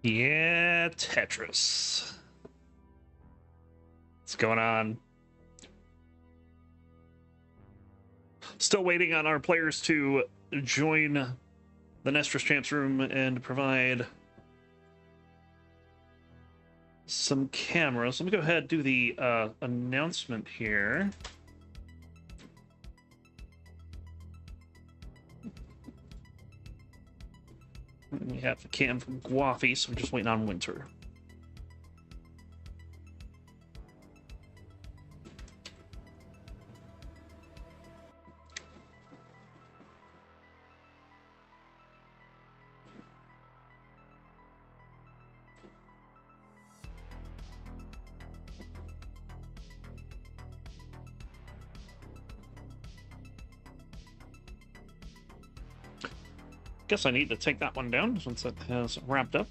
Yeah, Tetris. What's going on? Still waiting on our players to join the Nestor's Champs room and provide some cameras. Let me go ahead and do the announcement here. We have the cam from GWAFEY, so we're just waiting on Winter. Guess I need to take that one down since it has wrapped up.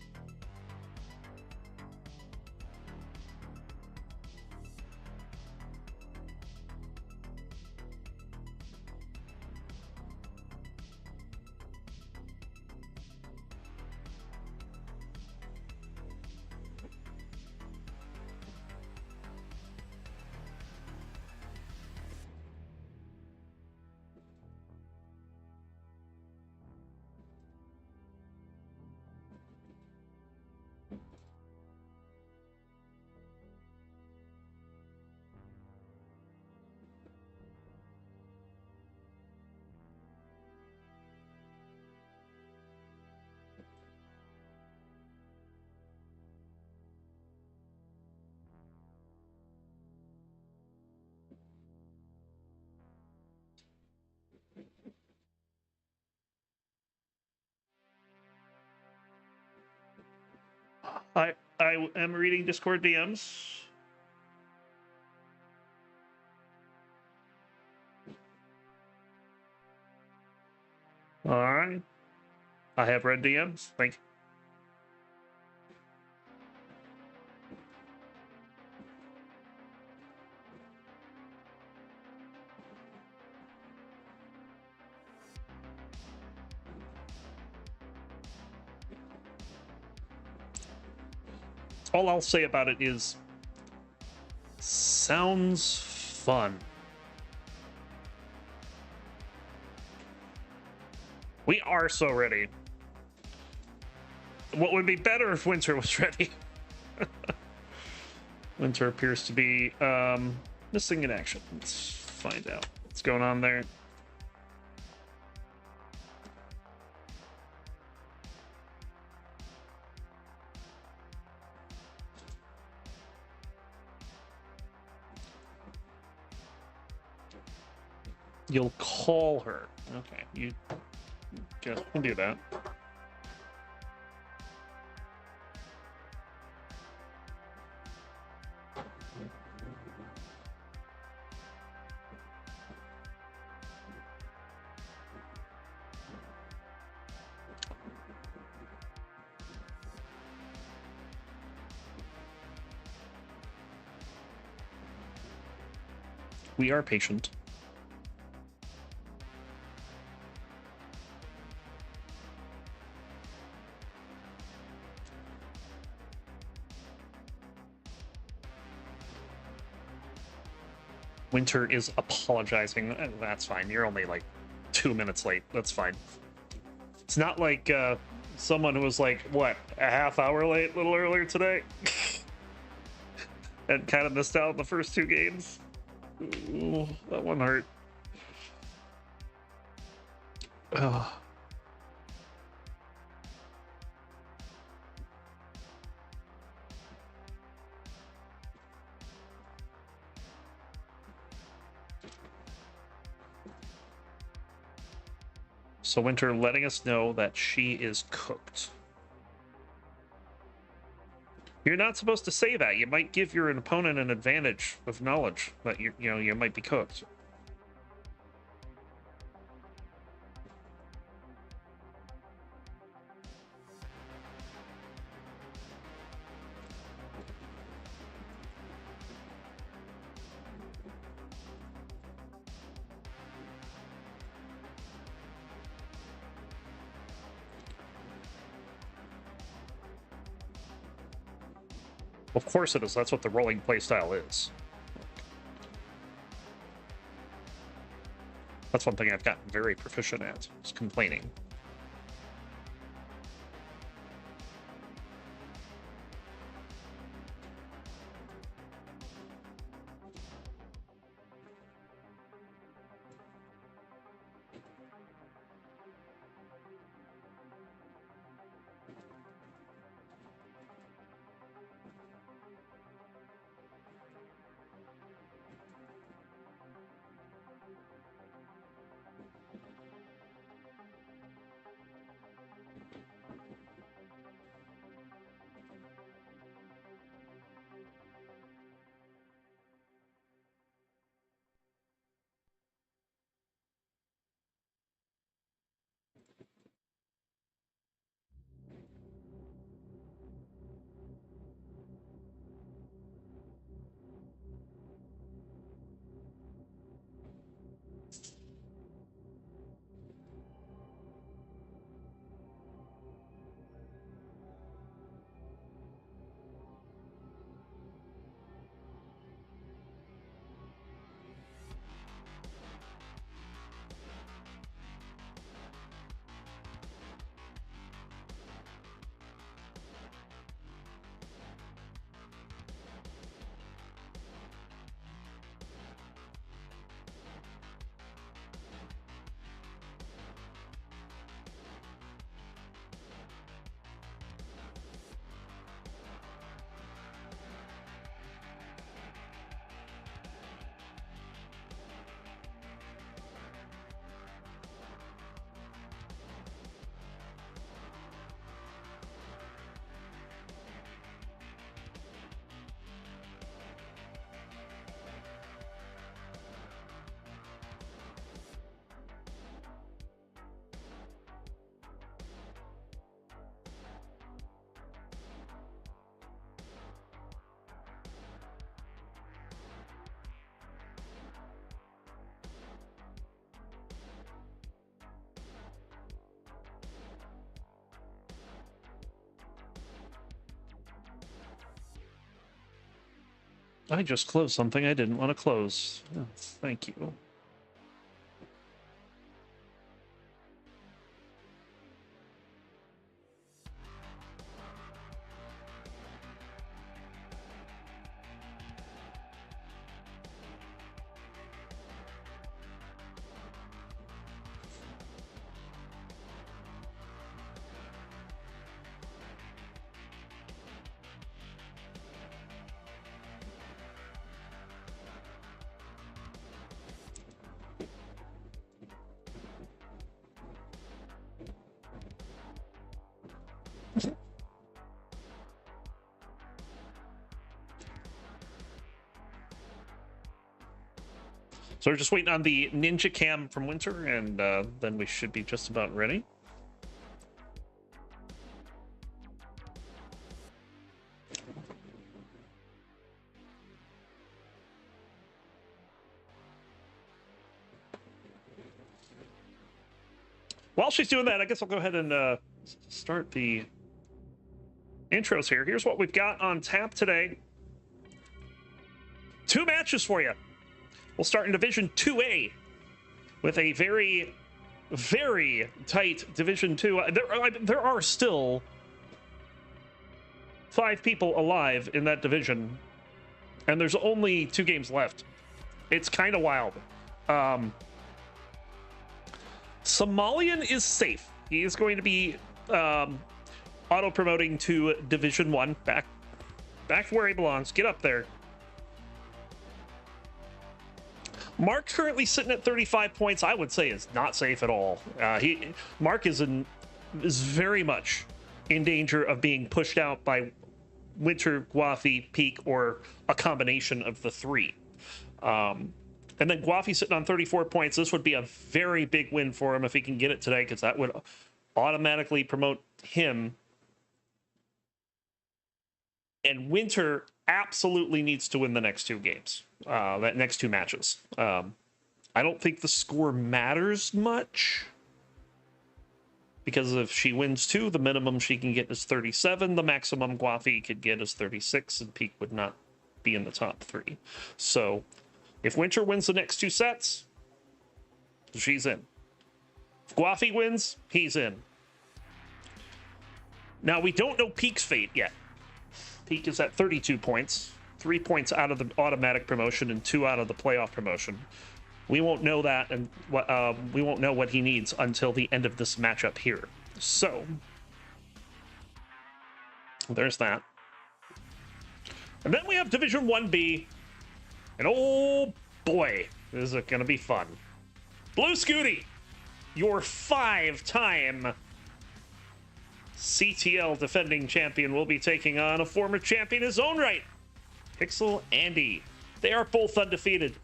I am reading Discord DMs. All right. I have read DMs. Thank you. All I'll say about it is, sounds fun. We are so ready. What would be better if Winter was ready? Winter appears to be missing in action. Let's find out what's going on there. You'll call her. Okay, you can do that. We are patient. Winter is apologizing. That's fine. You're only like 2 minutes late. That's fine. It's not like someone who was like, what, a half hour late a little earlier today? And kind of missed out on the first 2 games. Ooh, that one hurt. Ugh. So Winter letting us know that she is cooked. You're not supposed to say that. You might give your opponent an advantage of knowledge that you might be cooked. Of course it is. That's what the rolling playstyle is. That's one thing I've gotten very proficient at, is complaining. I just closed something I didn't want to close. Oh, thank you. So we're just waiting on the Ninja Cam from Winter, and then we should be just about ready. While she's doing that, I guess I'll go ahead and start the intros here. Here's what we've got on tap today. 2 matches for you. We'll start in Division 2A with a very, very tight Division 2. There are still 5 people alive in that division, and there's only 2 games left. It's kind of wild. Somalian is safe. He is going to be auto-promoting to Division 1. Back to where he belongs. Get up there. Mark currently sitting at 35 points. I would say is not safe at all. Mark is very much in danger of being pushed out by Winter, GWAFEY, Peak, or a combination of the 3. And then GWAFEY sitting on 34 points. This would be a very big win for him if he can get it today, because that would automatically promote him. And Winter absolutely needs to win the next 2 games, that next 2 matches. I don't think the score matters much. because if she wins 2, the minimum she can get is 37. The maximum GWAFEY could get is 36, and Peak would not be in the top 3. So if Winter wins the next 2 sets, she's in. If GWAFEY wins, he's in. Now, we don't know Peak's fate yet. Peak is at 32 points, 3 points out of the automatic promotion and 2 out of the playoff promotion. We won't know that, and we won't know what he needs until the end of this matchup here. So there's that. And then we have Division 1B, and oh boy, this is gonna be fun. Blue SCUTI, your 5-time CTL defending champion, will be taking on a former champion in his own right, Pixel Andy. They are both undefeated,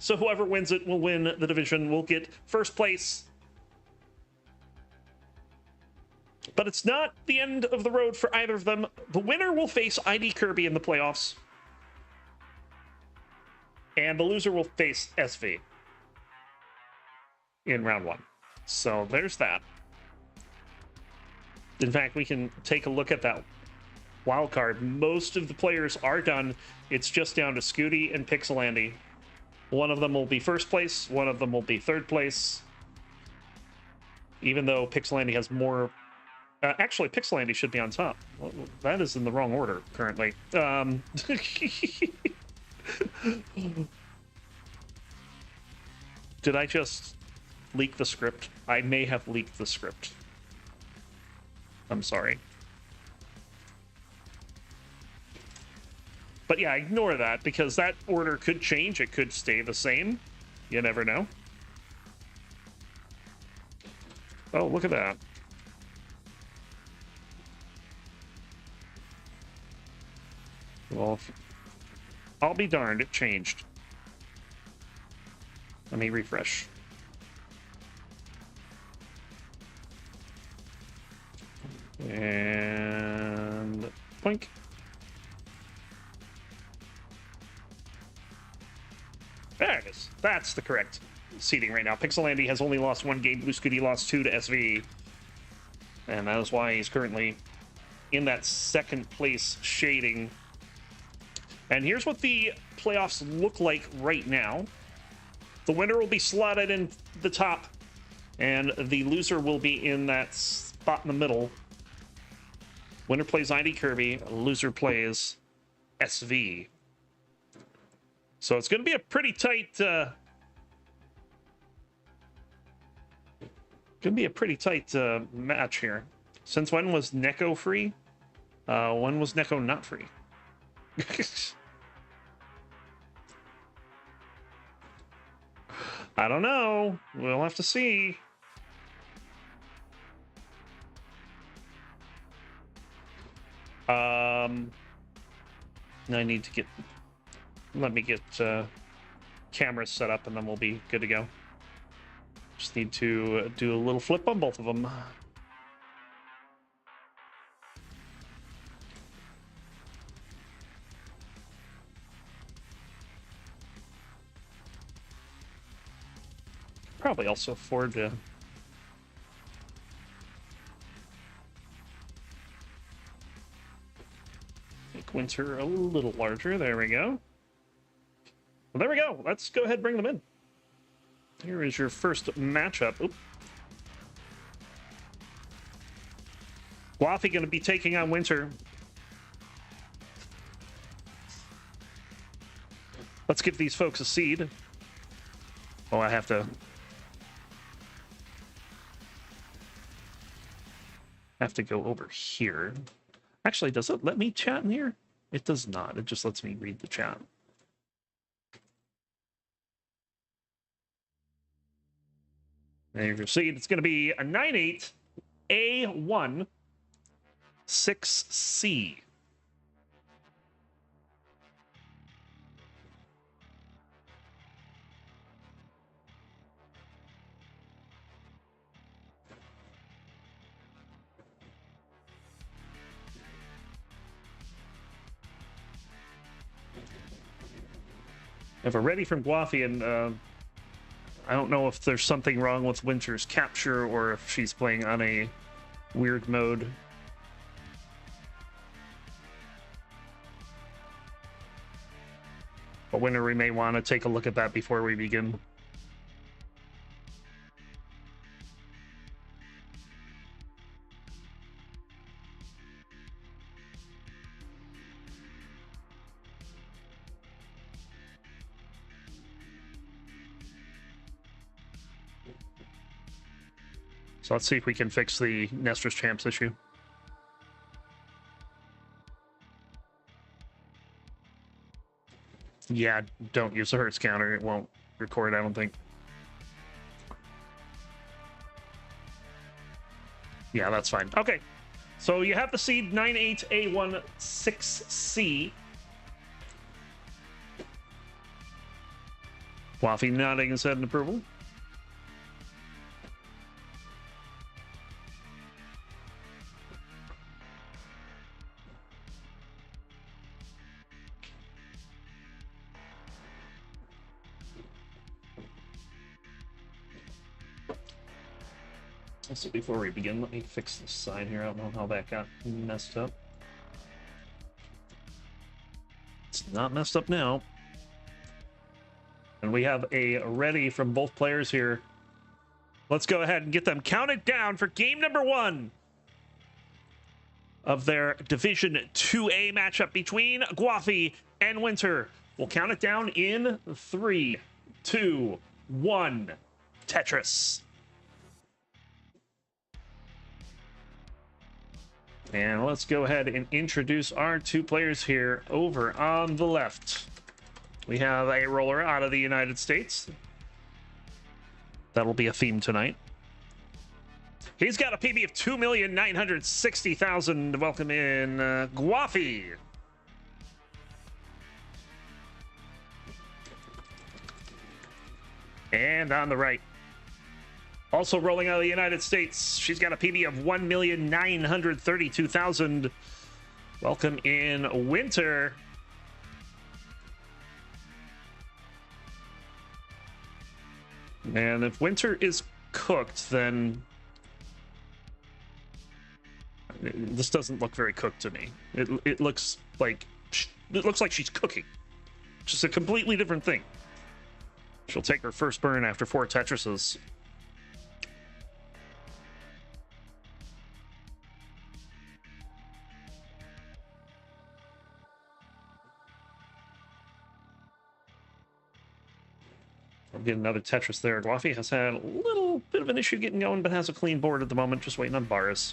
so whoever wins it will win the division, will get first place. But it's not the end of the road for either of them. The winner will face ID Kirby in the playoffs, and the loser will face SV in round 1. So there's that. In fact, we can take a look at that wild card. Most of the players are done. It's just down to SCUTI and Pixel Andy. One of them will be first place, one of them will be third place. Even though Pixel Andy has more... actually, Pixel Andy should be on top. Well, that is in the wrong order, currently. Did I just leak the script? I may have leaked the script. I'm sorry. But yeah, ignore that, because that order could change. It could stay the same. You never know. Oh, look at that. Well, I'll be darned, it changed. Let me refresh. And boink. There it is. That's the correct seeding right now. Pixel Andy has only lost 1 game. Blue SCUTI lost 2 to SV. And that is why he's currently in that second place shading. And here's what the playoffs look like right now. The winner will be slotted in the top, and the loser will be in that spot in the middle. Winner plays ID Kirby, loser plays SV. So it's going to be a pretty tight match here. Since when was Neko free? When was Neko not free? I don't know. We'll have to see. I need to get... Let me get cameras set up, and then we'll be good to go. Just need to do a little flip on both of them. Probably also afford to... make Winter a little larger. There we go. Well, there we go. Let's go ahead and bring them in. Here is your first matchup. Oop. GWAFEY going to be taking on Winter. Let's give these folks a seed. Oh, I have to go over here. Actually, does it let me chat in here? It does not. It just lets me read the chat. There you see, it's going to be a 9-8 A1 6C. If we're ready from GWAFEY, and I don't know if there's something wrong with Winter's capture or if she's playing on a weird mode. But Winter, we may want to take a look at that before we begin. So let's see if we can fix the Nestor's Champs issue. Yeah, don't use the Hertz counter. It won't record, I don't think. Yeah, that's fine. Okay. So you have the seed 98A16C. GWAFEY nodding his head in approval. So before we begin, let me fix this side here. I don't know how that got messed up. It's not messed up now. And we have a ready from both players here. Let's go ahead and get them counted down for game number 1 of their Division 2A matchup between GWAFEY and Winter. We'll count it down in 3, 2, 1. Tetris. And let's go ahead and introduce our 2 players here. Over on the left, we have a roller out of the United States. That'll be a theme tonight. He's got a PB of 2,960,000. Welcome in, GWAFEY. And on the right, also rolling out of the United States, she's got a PB of 1,932,000. Welcome in, Winter. And if Winter is cooked, then this doesn't look very cooked to me. It looks like she's cooking, which is a completely different thing. She'll take her first burn after 4 Tetrises. I'll get another Tetris there. GWAFEY has had a little bit of an issue getting going, but has a clean board at the moment, just waiting on Baris.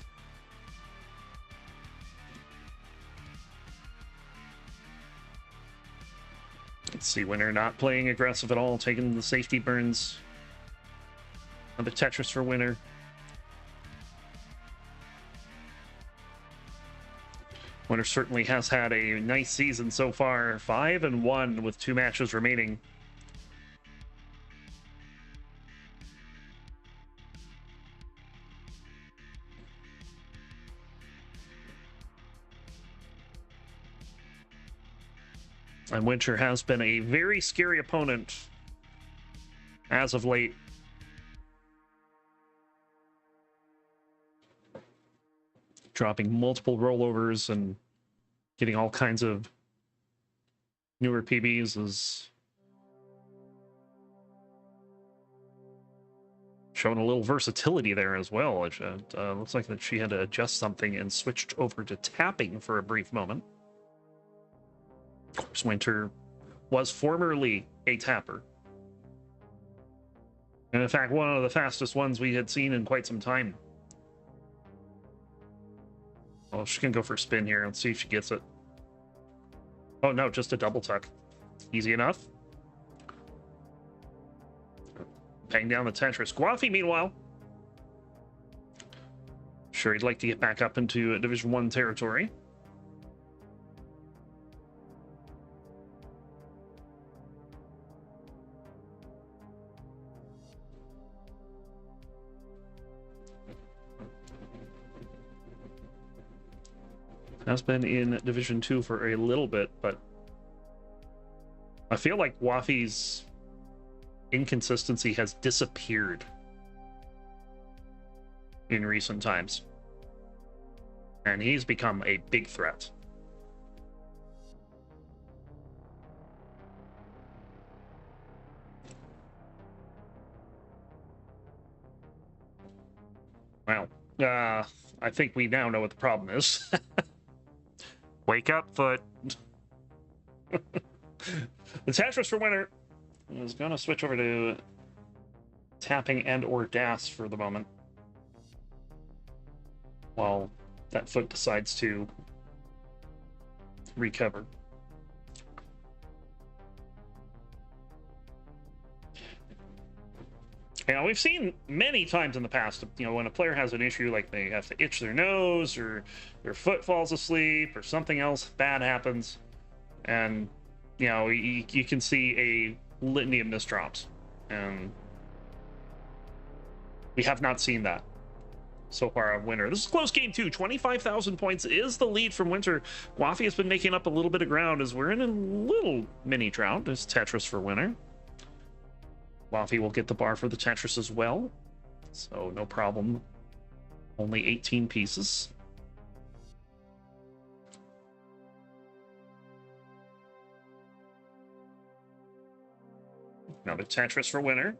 Let's see, Winter not playing aggressive at all, taking the safety burns. Another Tetris for Winter. Winter certainly has had a nice season so far. 5-1 with 2 matches remaining. And Winter has been a very scary opponent as of late. Dropping multiple rollovers and getting all kinds of newer PBs is showing a little versatility there as well. It looks like that she had to adjust something and switched over to tapping for a brief moment. Of course, Winter was formerly a tapper. And in fact, one of the fastest ones we had seen in quite some time. Well, she can go for a spin here. Let's see if she gets it. Oh, no, just a double tuck. Easy enough. Paying down the Tetris. GWAFEY, meanwhile. Sure, he'd like to get back up into Division 1 territory. Has been in Division 2 for a little bit, but I feel like GWAFEY's inconsistency has disappeared in recent times. And he's become a big threat. Well, I think we now know what the problem is. Wake up, foot. The Tetris for winner is going to switch over to tapping and or DAS for the moment, while that foot decides to recover. Now, we've seen many times in the past, you know, when a player has an issue, like they have to itch their nose or their foot falls asleep or something else bad happens, and, you know, you can see a litany of misdrops. And we have not seen that so far on Winter. This is a close game, too. 25,000 points is the lead from Winter. GWAFEY has been making up a little bit of ground as we're in a little mini drought. There's Tetris for Winter. GWAFEY will get the bar for the Tetris as well, so no problem. Only 18 pieces. Another Tetris for Winter.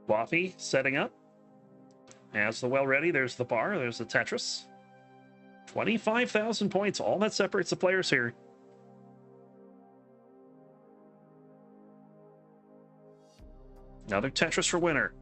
GWAFEY setting up. Has the well ready. There's the bar. There's the Tetris. 25,000 points. All that separates the players here. Another Tetris for Winter.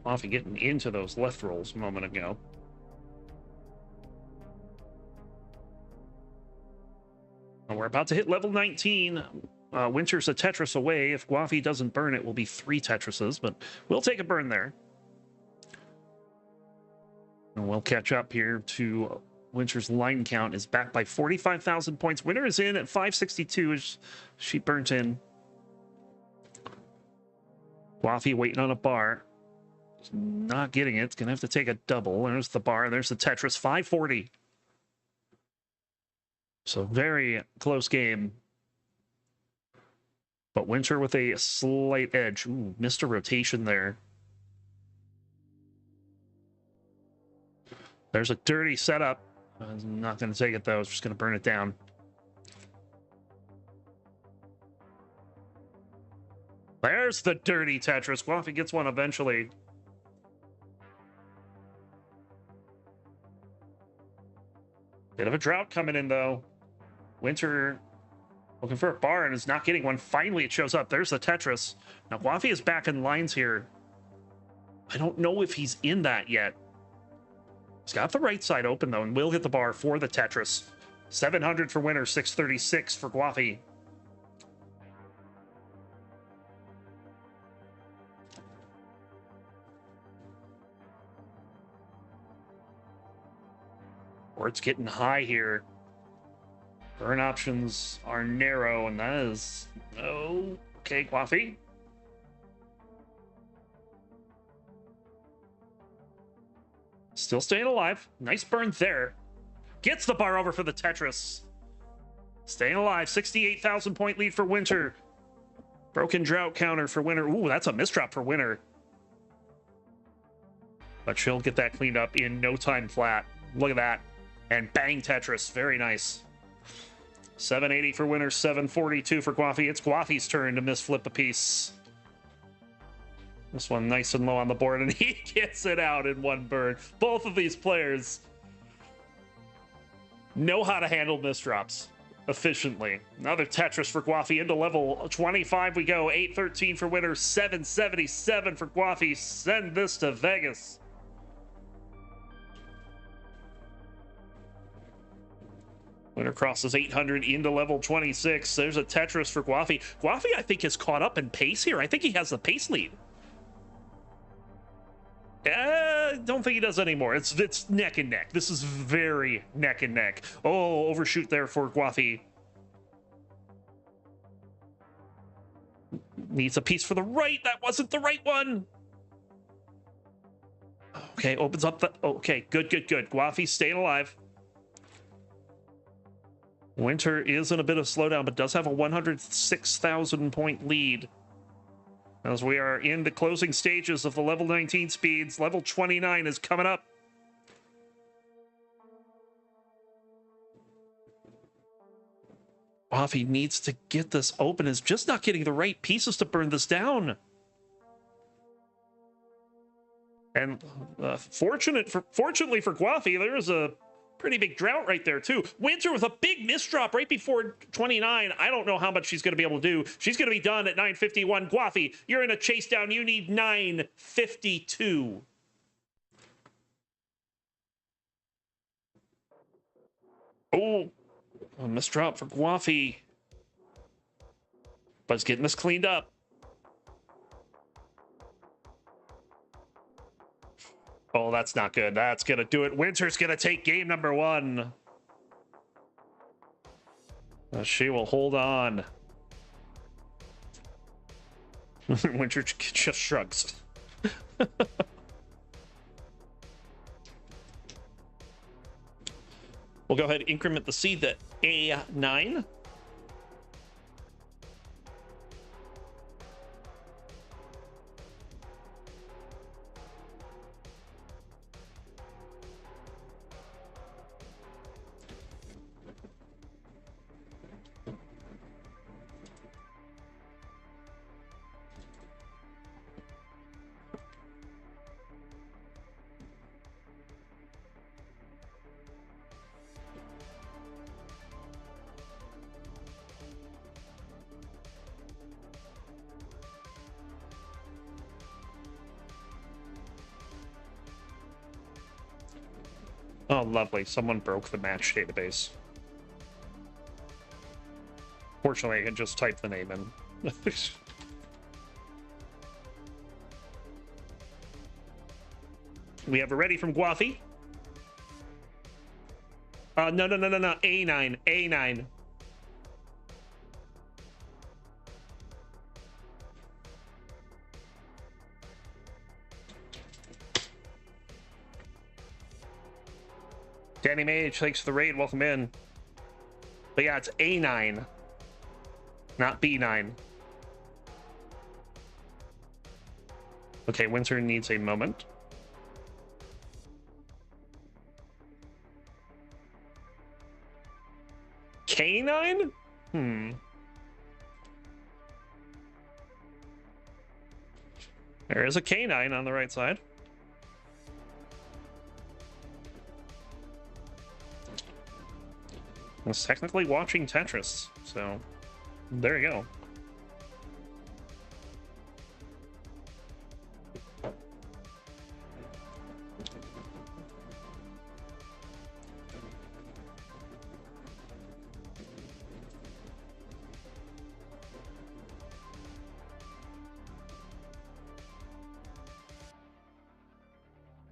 GWAFEY getting into those left rolls a moment ago. And we're about to hit level 19. Winter's a Tetris away. If GWAFEY doesn't burn, it will be 3 Tetrises, but we'll take a burn there. And we'll catch up here to Winter's line count is back by 45,000 points. Winter is in at 562 as she burnt in. GWAFEY waiting on a bar. Not getting it. It's going to have to take a double. There's the bar. There's the Tetris. 540. So very close game. But Winter with a slight edge. Ooh, missed a rotation there. There's a dirty setup. I'm not going to take it, though. It's just going to burn it down. There's the dirty Tetris. GWAFEY gets one eventually. Bit of a drought coming in, though. Winter looking for a bar and is not getting one. Finally, it shows up. There's the Tetris. Now, GWAFEY is back in lines here. I don't know if he's in that yet. He's got the right side open, though, and will hit the bar for the Tetris. 700 for Winter, 636 for GWAFEY. Or it's getting high here. Burn options are narrow, and that is... Oh, okay, GWAFEY. Still staying alive. Nice burn there. Gets the bar over for the Tetris. Staying alive. 68,000 point lead for Winter. Broken drought counter for Winter. Ooh, that's a misdrop for Winter. But she'll get that cleaned up in no time flat. Look at that. And bang, Tetris. Very nice. 780 for Winter, 742 for GWAFEY. It's GWAFEY's turn to misflip a piece. This one nice and low on the board, and he gets it out in one burn. Both of these players know how to handle misdrops efficiently. Another Tetris for GWAFEY into level 25 we go. 813 for Winter, 777 for GWAFEY. Send this to Vegas. Winter crosses 800 into level 26. There's a Tetris for GWAFEY. GWAFEY, I think, has caught up in pace here. I think he has the pace lead. Don't think he does anymore. It's neck and neck. This is very neck and neck. Oh, overshoot there for GWAFEY. Needs a piece for the right. That wasn't the right one. Okay, opens up the... Okay, good, good, good. GWAFEY's staying alive. Winter is in a bit of slowdown, but does have a 106,000 point lead. As we are in the closing stages of the level 19 speeds, level 29 is coming up. GWAFEY needs to get this open, is just not getting the right pieces to burn this down. And fortunately for GWAFEY, there is a pretty big drought right there, too. Winter with a big misdrop right before 29. I don't know how much she's going to be able to do. She's going to be done at 9:51. GWAFEY, you're in a chase down. You need 9:52. Oh, a misdrop for GWAFEY. But it's getting this cleaned up. Oh, that's not good. That's going to do it. Winter's going to take game number 1. She will hold on. Winter just shrugs. We'll go ahead and increment the seed to A9. Oh, lovely. Someone broke the match database. Fortunately, I can just type the name in. We have a ready from GWAFEY. No. A9. A9. Danny Mage, thanks for the raid. Welcome in. But yeah, it's A9, not B9. Okay, Winter needs a moment. K9? There is a K9 on the right side. I was technically watching Tetris, so there you go.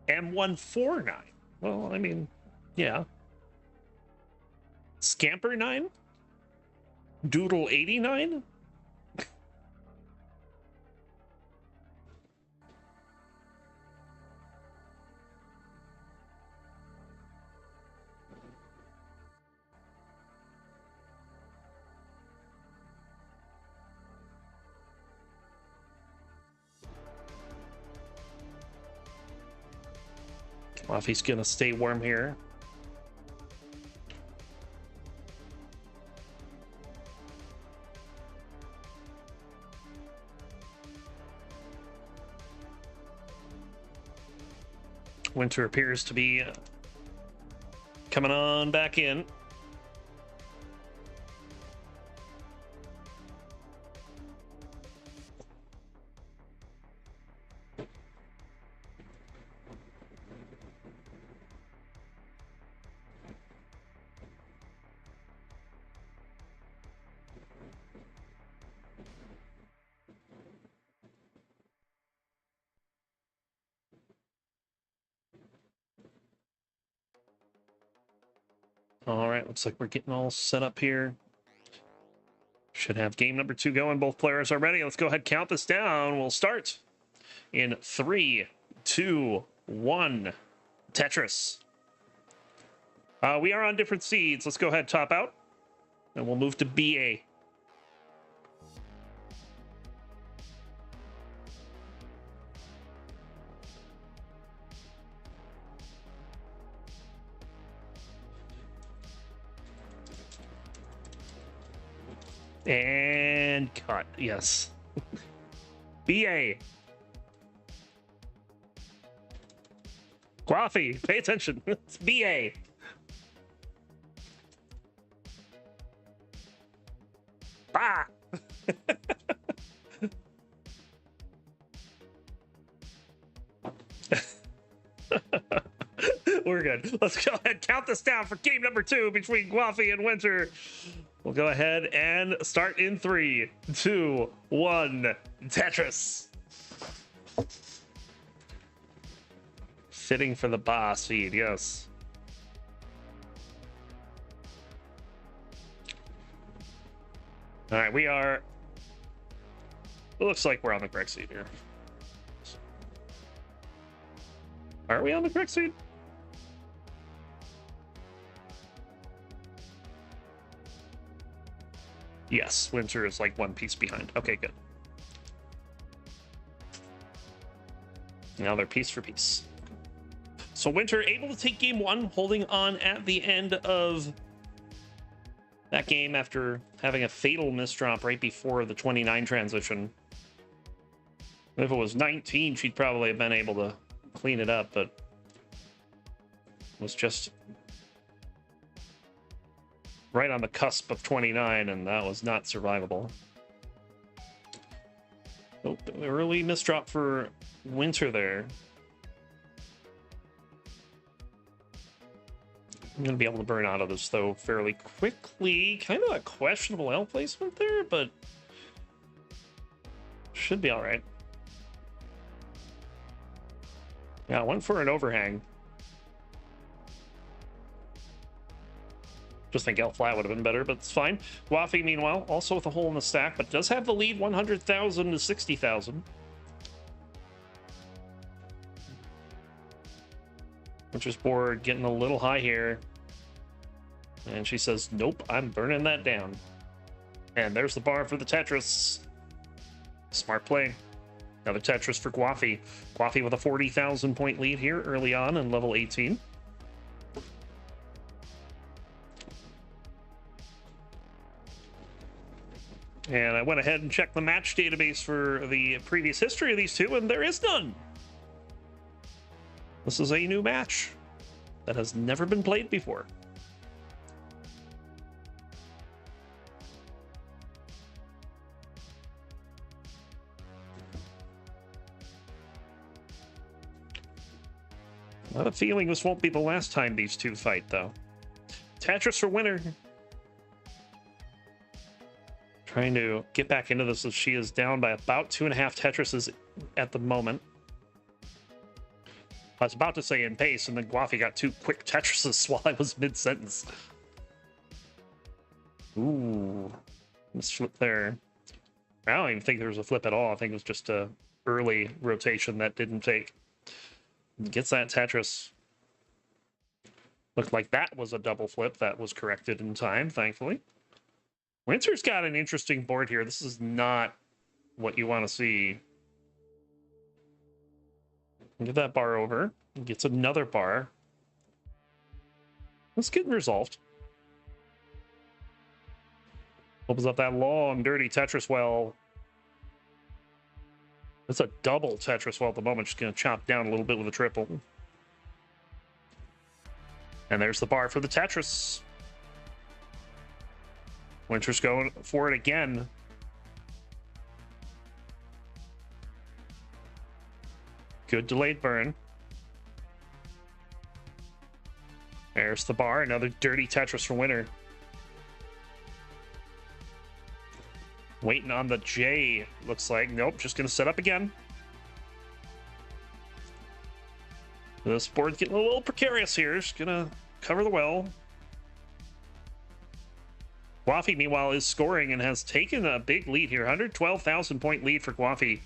M149. Well, I mean, yeah. Scamper 9? Doodle 89? Well, if he's gonna stay warm here. Winter appears to be coming on back in. All right, looks like we're getting all set up here. Should have game number 2 going. Both players are ready. Let's go ahead, count this down. We'll start in 3, 2, 1. Tetris. We are on different seeds. Let's go ahead, top out, and we'll move to BA. And cut. Yes. BA. GWAFEY, pay attention. It's BA. Ah! We're good. Let's go ahead, count this down for game number 2 between GWAFEY and Winter. We'll go ahead and start in 3, 2, 1. Tetris. Fitting for the boss feed, yes. All right, we are... It looks like we're on the correct seed here. Are we on the correct seed? Yes, Winter is like 1 piece behind. Okay, good. Now they're piece for piece. So Winter able to take game 1, holding on at the end of that game after having a fatal misdrop right before the 29 transition. If it was 19, she'd probably have been able to clean it up, but it was just right on the cusp of 29, and that was not survivable. Oh, early misdrop for Winter there. I'm going to be able to burn out of this, though, fairly quickly. Kind of a questionable L placement there, but should be all right. Yeah, I went for an overhang. Just think L flat would have been better, but it's fine. GWAFEY, meanwhile, also with a hole in the stack, but does have the lead 100,000 to 60,000. Winter's board getting a little high here. And she says, nope, I'm burning that down. And there's the bar for the Tetris. Smart play. Another Tetris for GWAFEY. GWAFEY with a 40,000 point lead here early on in level 18. And I went ahead and checked the match database for the previous history of these two, and there is none. This is a new match that has never been played before. I have a feeling this won't be the last time these two fight, though. Tetris for Winter. Trying to get back into this as she is down by about 2.5 Tetrises at the moment. I was about to say in pace, and then GWAFEY got 2 quick Tetrises while I was mid-sentence. Ooh. Misflip there. I don't even think there was a flip at all. I think it was just a early rotation that didn't take. Gets that Tetris. Looked like that was a double flip. That was corrected in time, thankfully. Winter's got an interesting board here. This is not what you want to see. Get that bar over. Gets another bar. Let's get resolved. Opens up that long, dirty Tetris well. It's a double Tetris well at the moment. Just going to chop down a little bit with a triple. And there's the bar for the Tetris. Winter's going for it again. Good delayed burn. There's the bar. Another dirty Tetris for Winter. Waiting on the J, looks like. Nope, just going to set up again. This board's getting a little precarious here. Just going to cover the well. GWAFEY, meanwhile, is scoring and has taken a big lead here. 112,000 point lead for GWAFEY.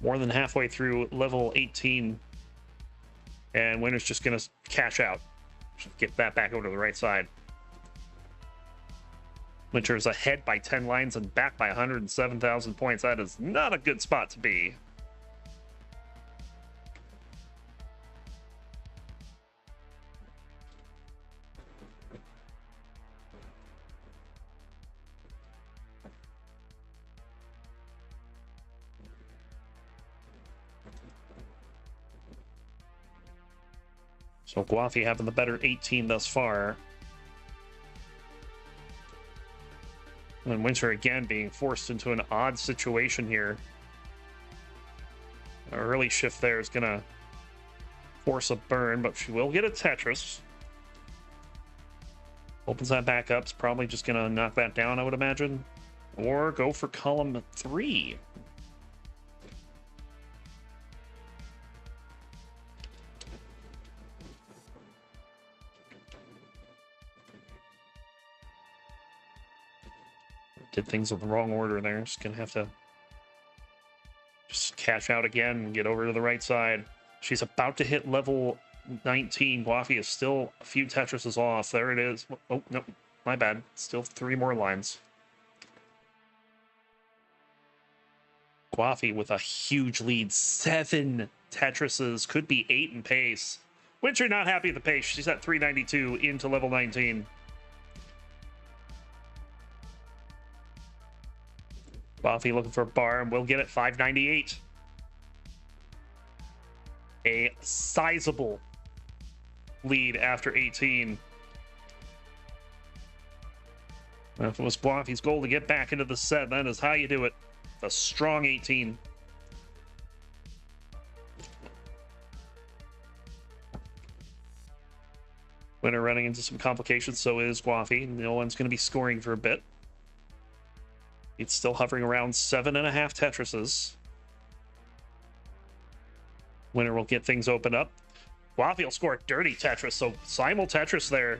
More than halfway through level 18. And Winter's just going to cash out. Get that back over to the right side. Winter's ahead by 10 lines and back by 107,000 points. That is not a good spot to be. So GWAFEY having the better 18 thus far. And Winter again being forced into an odd situation here. An early shift there is going to force a burn, but she will get a Tetris. Opens that back up. It's probably just going to knock that down, I would imagine. Or go for column 3. Did things in the wrong order there. Just gonna have to just cash out again and get over to the right side. She's about to hit level 19. GWAFEY is still a few Tetrises off. There it is. Oh, no, my bad. Still 3 more lines. GWAFEY with a huge lead. 7 Tetrises. Could be 8 in pace. Winter not happy with the pace. She's at 392 into level 19. GWAFEY looking for a bar, and we'll get it 598. A sizable lead after 18. Well, if it was GWAFEY's goal to get back into the set, that is how you do it. A strong 18. Winter running into some complications, so is GWAFEY. No one's going to be scoring for a bit. It's still hovering around 7.5 Tetrises. Winter will get things open up. GWAFEY will score a dirty Tetris, so simul Tetris there.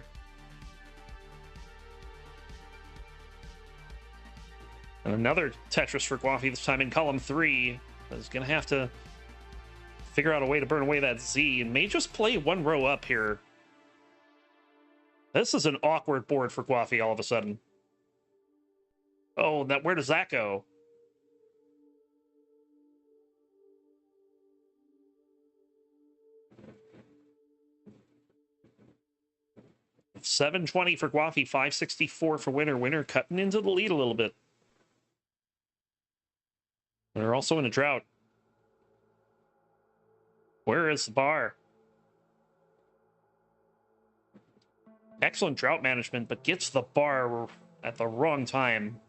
And another Tetris for GWAFEY, this time in column 3. Is going to have to figure out a way to burn away that Z, and may just play 1 row up here. This is an awkward board for GWAFEY all of a sudden. Oh, where does that go? $720 for GWAFEY, $564 for Winter. Winter cutting into the lead a little bit. They're also in a drought. Where is the bar? Excellent drought management, but gets the bar at the wrong time.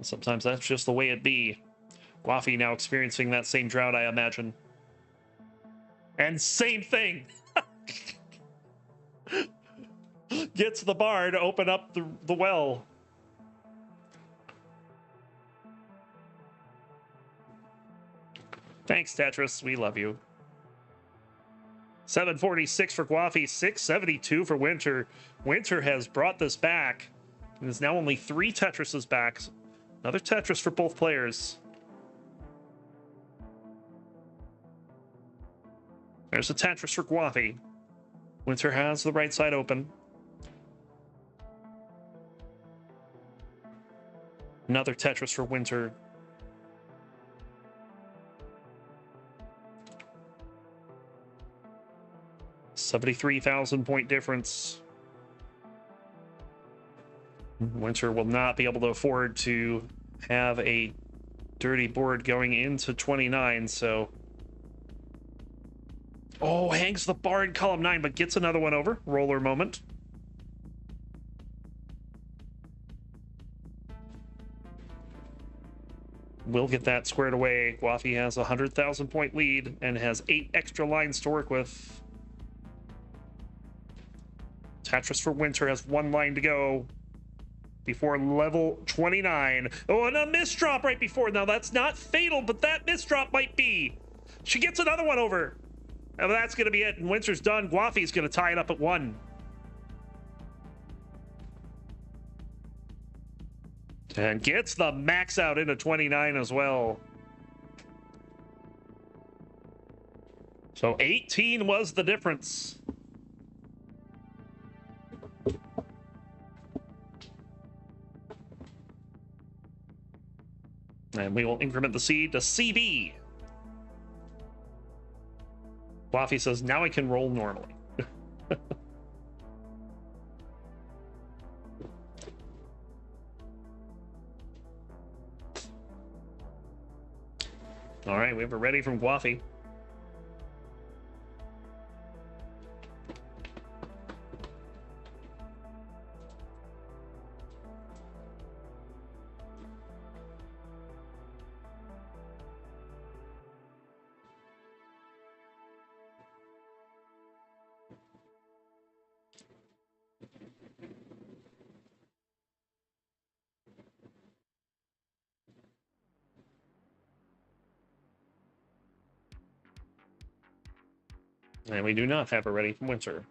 Sometimes that's just the way it be. GWAFEY now experiencing that same drought, I imagine. And same thing! Gets the bar to open up the well. Thanks, Tetris. We love you. 746 for GWAFEY, 672 for Winter. Winter has brought this back. And is now only 3 Tetrises back. Another Tetris for both players. There's a Tetris for GWAFEY. Winter has the right side open. Another Tetris for Winter. $73,000 point difference. Winter will not be able to afford to have a dirty board going into 29, so... Oh, hangs the bar in column 9, but gets another one over. Roller moment. Will get that squared away. GWAFEY has a 100,000 point lead and has 8 extra lines to work with. Tetris for Winter has 1 line to go before level 29. Oh, and a misdrop right before. Now, that's not fatal, but that misdrop might be. She gets another one over. And that's going to be it. And Winter's done. GWAFEY's going to tie it up at 1. And gets the max out into 29 as well. So 18 was the difference. And we will increment the seed to CB. GWAFEY says, now I can roll normally. All right, we have a ready from GWAFEY. And we do not have a ready from Winter.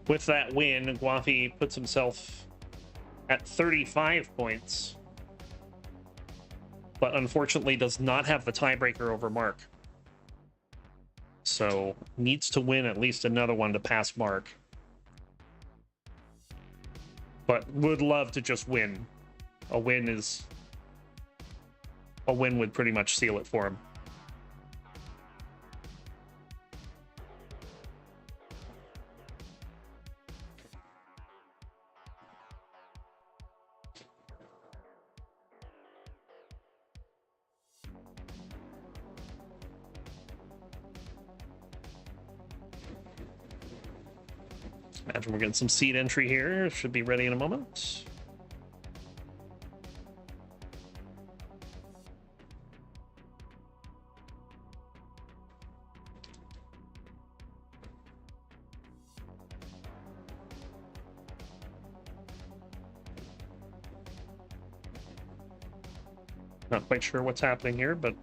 With that win, GWAFEY puts himself at 35 points, but unfortunately does not have the tiebreaker over Mark. So needs to win at least another one to pass Mark. But would love to just win. A win would pretty much seal it for him. Imagine we're getting some seed entry here. Should be ready in a moment. Not quite sure what's happening here, but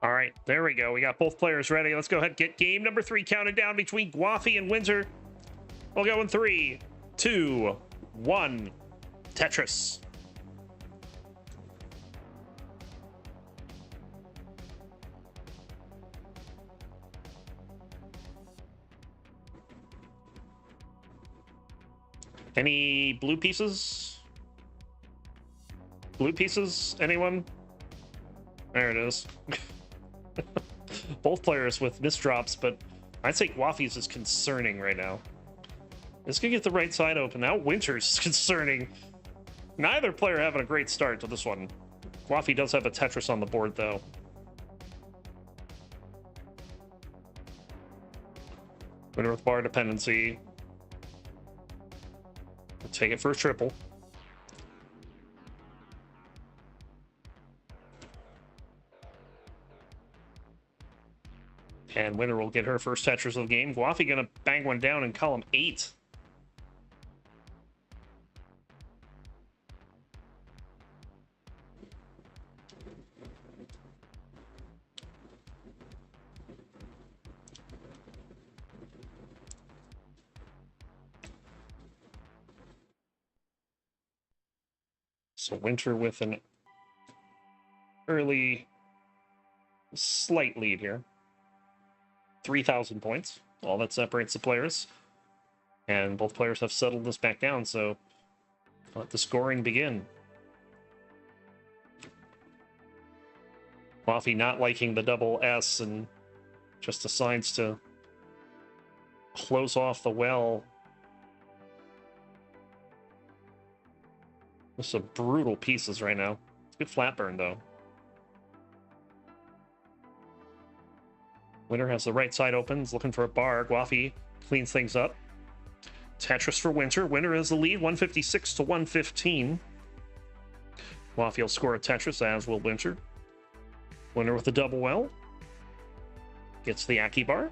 all right, there we go. We got both players ready. Let's go ahead and get game number 3 counted down between GWAFEY and Winter. We'll go in 3, 2, 1. Tetris. Any blue pieces? Blue pieces? Anyone? There it is. Both players with misdrops, but I'd say GWAFEY's is concerning right now. This could get the right side open. Now Winter's is concerning. Neither player having a great start to this one. GWAFEY does have a Tetris on the board, though. Winter with bar dependency. We'll take it for a triple. And Winter will get her first Tetris of the game. GWAFEY gonna bang one down in column 8. So Winter with an early slight lead here. 3,000 points, all that separates the players. And both players have settled this back down, so let the scoring begin. GWAFEY not liking the double S and just decides to close off the well. There's some brutal pieces right now. Good flat burn, though. Winter has the right side open, is looking for a bar. GWAFEY cleans things up. Tetris for Winter. Winter has the lead, 156 to 115. GWAFEY will score a Tetris, as will Winter. Winter with the double well. Gets the Aki bar.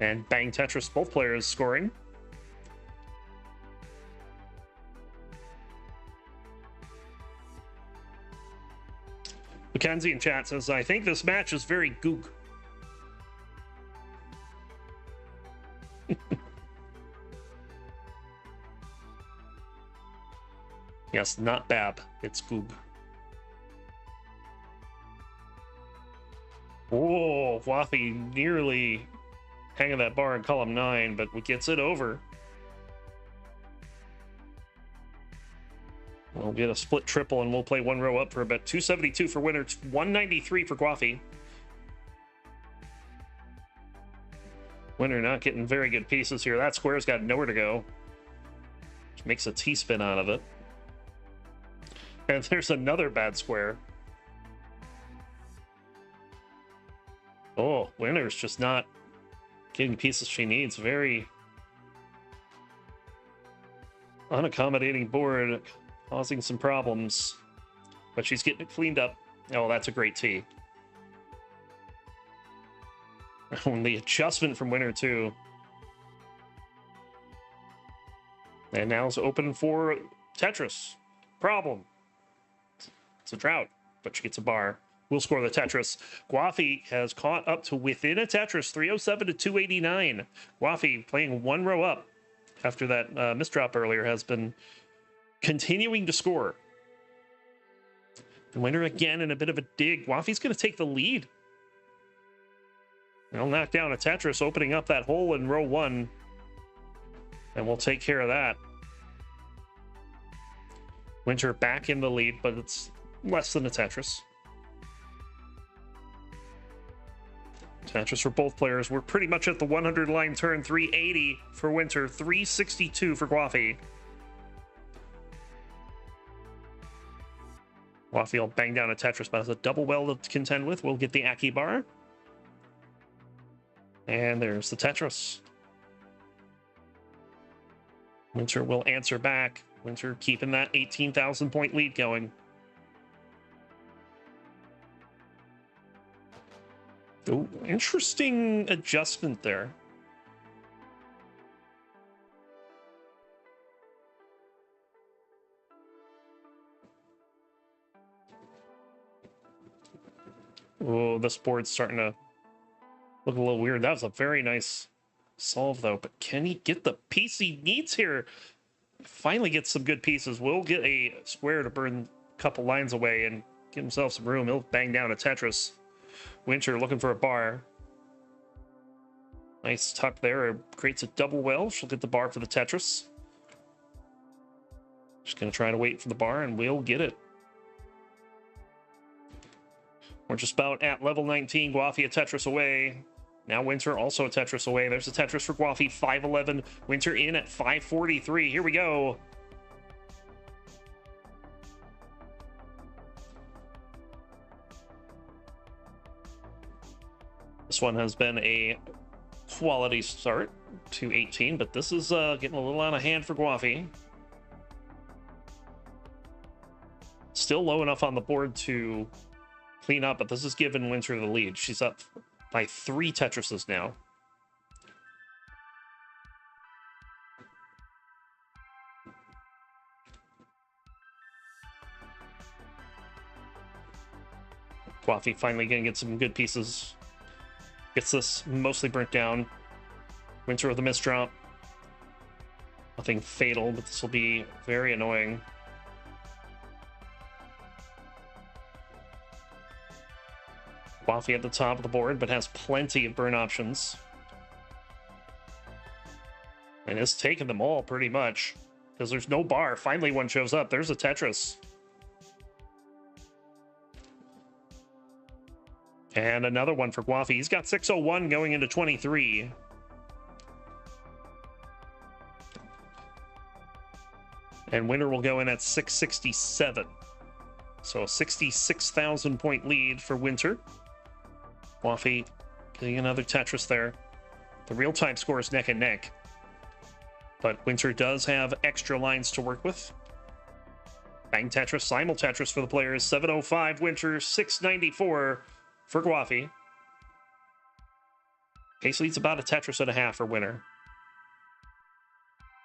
And bang Tetris, both players scoring. Mackenzie in chat says, I think this match is very goog. Yes, not Bab, it's goog. Whoa, GWAFEY nearly hanging that bar in column 9, but gets it over. We'll get a split triple and we'll play one row up for about 272 for Winter, 193 for GWAFEY. Winter not getting very good pieces here. That square's got nowhere to go. Which makes a T-spin out of it. And there's another bad square. Oh, Winter's just not getting pieces she needs. Very unaccommodating board, causing some problems. But she's getting it cleaned up. Oh, that's a great tee. And the adjustment from Winter, too. And now it's open for Tetris. Problem. It's a drought, but she gets a bar. We'll score the Tetris. GWAFEY has caught up to within a Tetris, 307 to 289. GWAFEY playing one row up after that misdrop earlier has been continuing to score. And Winter again in a bit of a dig. GWAFEY's going to take the lead. They'll knock down a Tetris, opening up that hole in row 1. And we'll take care of that. Winter back in the lead, but it's less than a Tetris. Tetris for both players. We're pretty much at the 100 line turn. 380 for Winter, 362 for GWAFEY. GWAFEY will bang down a Tetris, but has a double well to contend with. We'll get the Aki bar. And there's the Tetris. Winter will answer back. Winter keeping that 18,000 point lead going. Oh, interesting adjustment there. Oh, this board's starting to look a little weird. That was a very nice solve, though. But can he get the piece he needs here? Finally get some good pieces. We'll get a square to burn a couple lines away and give himself some room. He'll bang down a Tetris. Winter looking for a bar. Nice tuck there. Creates a double well. She'll get the bar for the Tetris. Just going to try to wait for the bar, and we'll get it. We're just about at level 19. GWAFEY a Tetris away. Now Winter also a Tetris away. There's a Tetris for GWAFEY. 511. Winter in at 543. Here we go. This one has been a quality start to 18, but this is getting a little out of hand for GWAFEY. Still low enough on the board to clean up, but this is giving Winter the lead. She's up by 3 Tetrises now. GWAFEY finally gonna get some good pieces. Gets this mostly burnt down. Winter with a misdrop. Nothing fatal, but this will be very annoying. GWAFEY at the top of the board, but has plenty of burn options. And is taking them all, pretty much. Because there's no bar. Finally one shows up. There's a Tetris. And another one for GWAFEY. He's got 601 going into 23. And Winter will go in at 667. So a 66,000 point lead for Winter. GWAFEY getting another Tetris there. The real-time score is neck and neck. But Winter does have extra lines to work with. Bang Tetris, simul Tetris for the players. 705 Winter, 694 for GWAFEY. Pace leads about a Tetris and a half for Winter.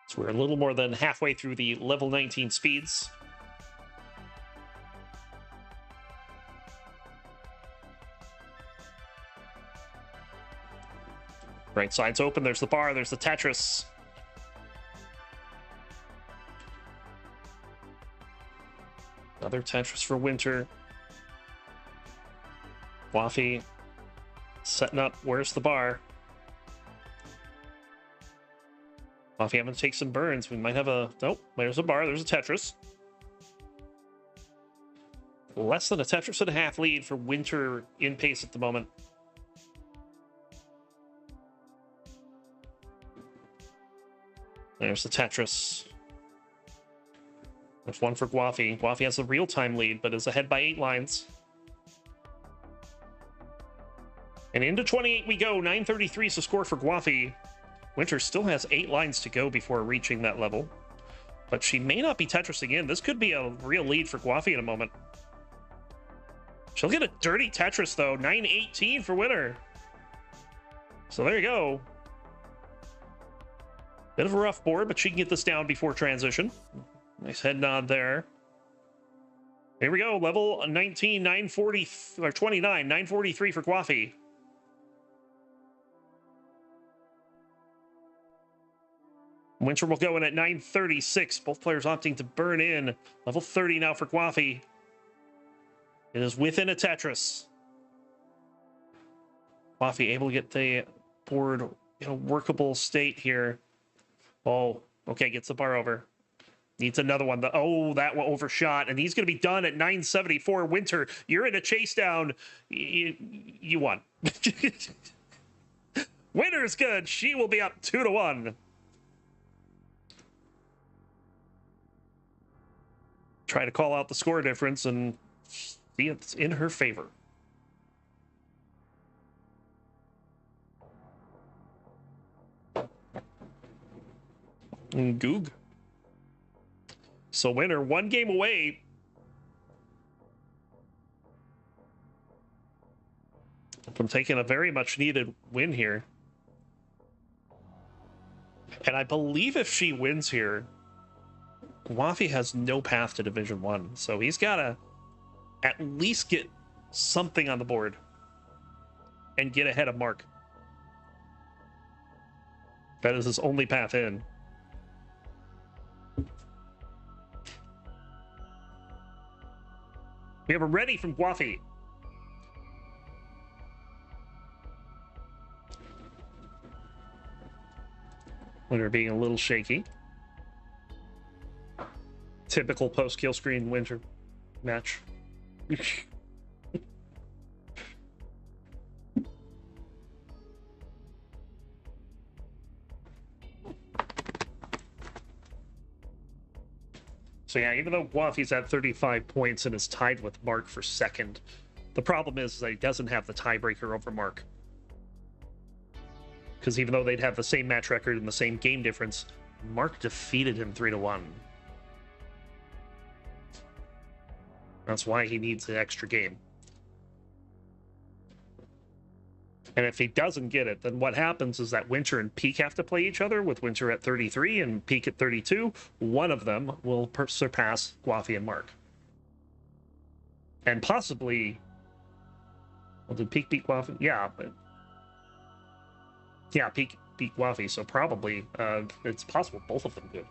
So we're a little more than halfway through the level 19 speeds. Right side's open, there's the bar, there's the Tetris. Another Tetris for Winter. GWAFEY setting up, where's the bar? GWAFEY having to take some burns. We might have a... Nope, there's a bar, there's a Tetris. Less than a Tetris and a half lead for Winter in pace at the moment. There's the Tetris. There's one for GWAFEY. GWAFEY has the real-time lead, but is ahead by 8 lines. And into 28 we go. 933 is the score for GWAFEY. Winter still has 8 lines to go before reaching that level. But she may not be Tetrising in. This could be a real lead for GWAFEY in a moment. She'll get a dirty Tetris, though. 918 for Winter. So there you go. Bit of a rough board, but she can get this down before transition. Nice head nod there. Here we go. Level 19, 940, or 29, 943 for GWAFEY. Winter will go in at 936. Both players opting to burn in. Level 30 now for GWAFEY. It is within a Tetris. GWAFEY able to get the board in a workable state here. Oh, okay, gets the bar over. Needs another one. Oh, that one overshot. And he's going to be done at 974. Winter, you're in a chase down. You won. Winter's good. She will be up 2-1. Try to call out the score difference and see it's in her favor. Goog. So Winter, 1 game away. From taking a very much needed win here. And I believe if she wins here, GWAFEY has no path to Division 1. So he's got to at least get something on the board and get ahead of Mark. That is his only path in. We have a ready from GWAFEY. Winter being a little shaky. Typical post-kill screen Winter match. So yeah, even though GWAFEY's at 35 points and is tied with Mark for second, the problem is that he doesn't have the tiebreaker over Mark. Because even though they'd have the same match record and the same game difference, Mark defeated him 3-1. That's why he needs an extra game. And if he doesn't get it, then what happens is that Winter and Peak have to play each other, with Winter at 33 and Peak at 32. One of them will surpass GWAFEY and Mark. And possibly... Well, did Peak beat GWAFEY? Yeah, but... Yeah, Peak beat GWAFEY, so probably it's possible both of them do.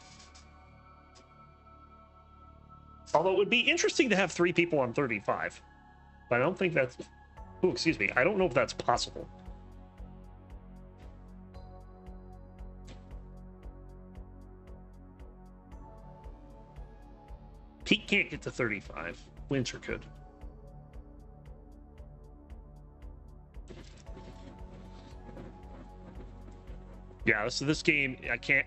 Although it would be interesting to have 3 people on 35. But I don't think that's... Oh, excuse me. I don't know if that's possible. Peak can't get to 35. Winter could. Yeah, this game,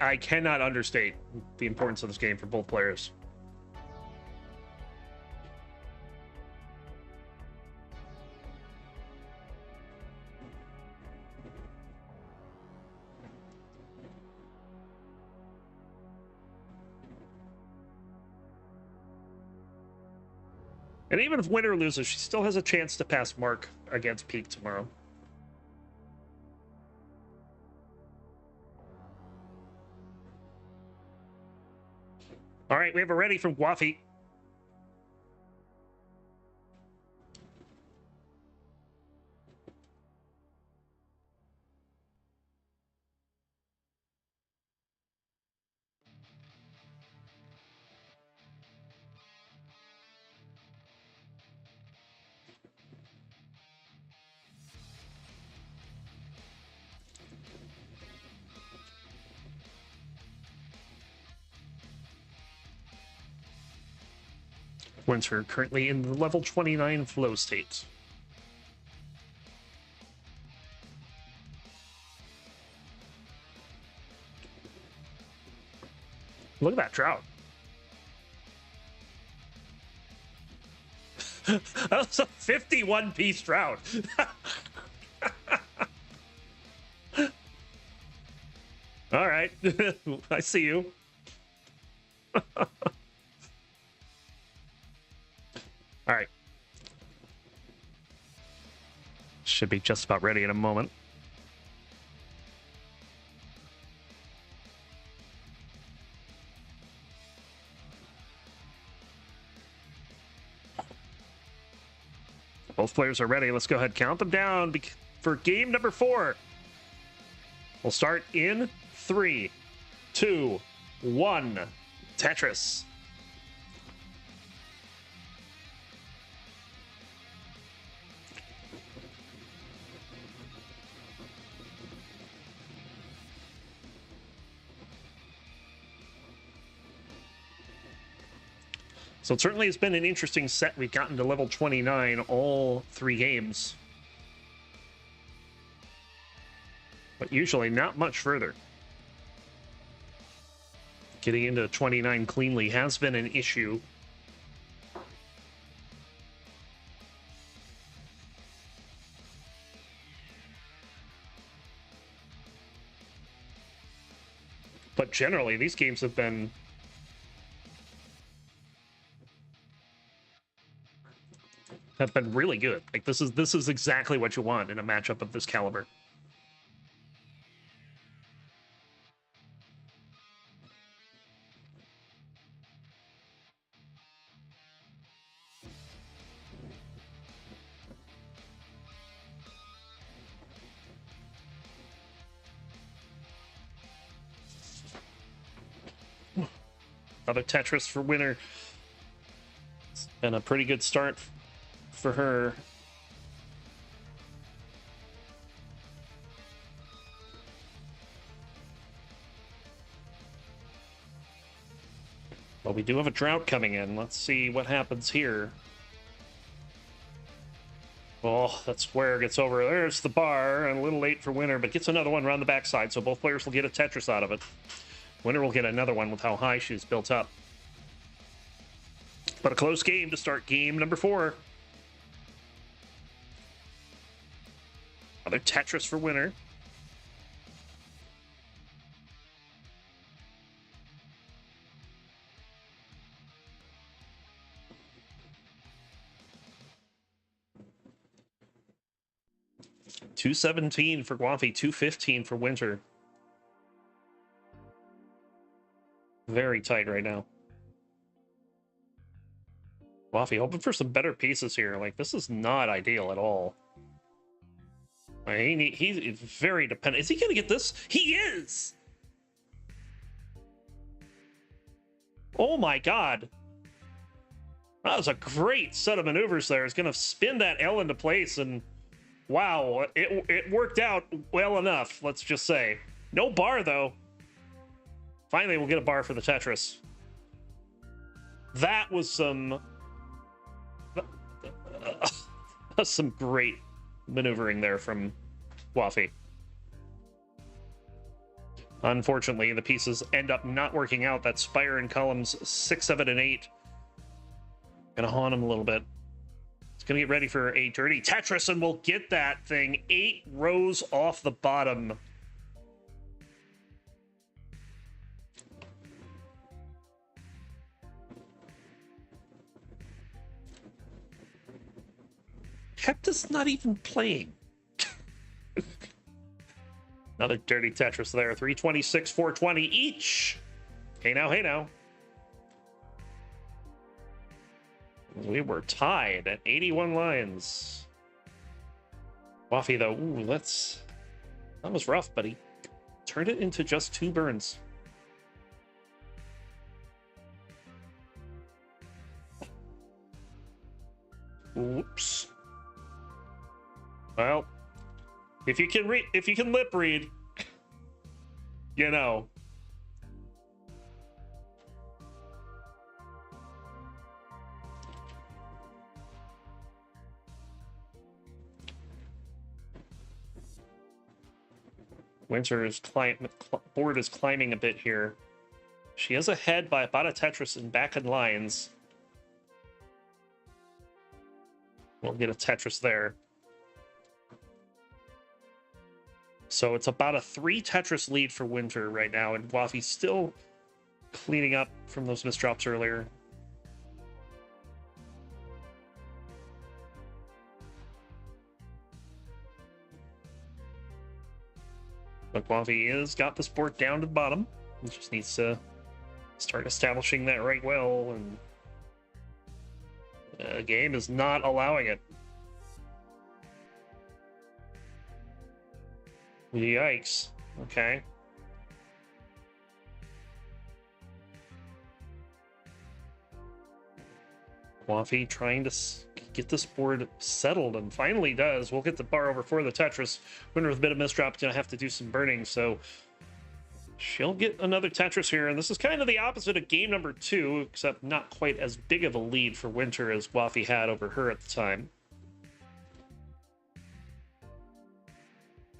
I cannot understate the importance of this game for both players. And even if Winter loses, she still has a chance to pass Mark against Peak tomorrow. All right, we have a ready from GWAFEY. Winter currently in the level 29 flow state. Look at that drought. That was a 51-piece drought. All right. I see you. All right. Should be just about ready in a moment. Both players are ready. Let's go ahead and count them down for game number 4. We'll start in 3, 2, 1. Tetris. So it certainly has been an interesting set. We've gotten to level 29 all 3 games. But usually not much further. Getting into 29 cleanly has been an issue. But generally, these games have been really good. Like this is exactly what you want in a matchup of this caliber. Another Tetris for Winter. It's been a pretty good start for her. Well, we do have a drought coming in. Let's see what happens here. Oh, that square gets over. There's the bar, and a little late for Winter, but gets another one around the backside, so both players will get a Tetris out of it. Winter will get another one with how high she's built up. But a close game to start game number 4. Another Tetris for Winter. $217 for GWAFEY, $215 for Winter. Very tight right now. GWAFEY hoping for some better pieces here. Like, this is not ideal at all. He's very dependent. Is he going to get this? He is! Oh my god. That was a great set of maneuvers there. It's going to spin that L into place, and wow, it worked out well enough, let's just say. No bar, though. Finally, we'll get a bar for the Tetris. That was some great maneuvering there from GWAFEY. Unfortunately, the pieces end up not working out. That Spire in columns 6, 7, and 8 gonna haunt him a little bit. It's gonna get ready for a dirty Tetris, and we'll get that thing 8 rows off the bottom. Hepta's not even playing. Another dirty Tetris there. 326, 420 each. Hey now, hey now. We were tied at 81 lines. GWAFEY, though, ooh, that was rough, buddy. Turned it into just 2 burns. Oops. Well, if you can lip read, you know. Winter's board is climbing a bit here. She is ahead by about a Tetris and back in lines. We'll get a Tetris there. So it's about a 3 Tetris lead for Winter right now, and GWAFEY's still cleaning up from those misdrops earlier. But GWAFEY has got this board down to the bottom. He just needs to start establishing that right well, and the game is not allowing it. Yikes. Okay. GWAFEY trying to get this board settled, and finally does. We'll get the bar over for the Tetris. Winter with a bit of misdrop, gonna have to do some burning, so she'll get another Tetris here, and this is kind of the opposite of game number 2, except not quite as big of a lead for Winter as GWAFEY had over her at the time.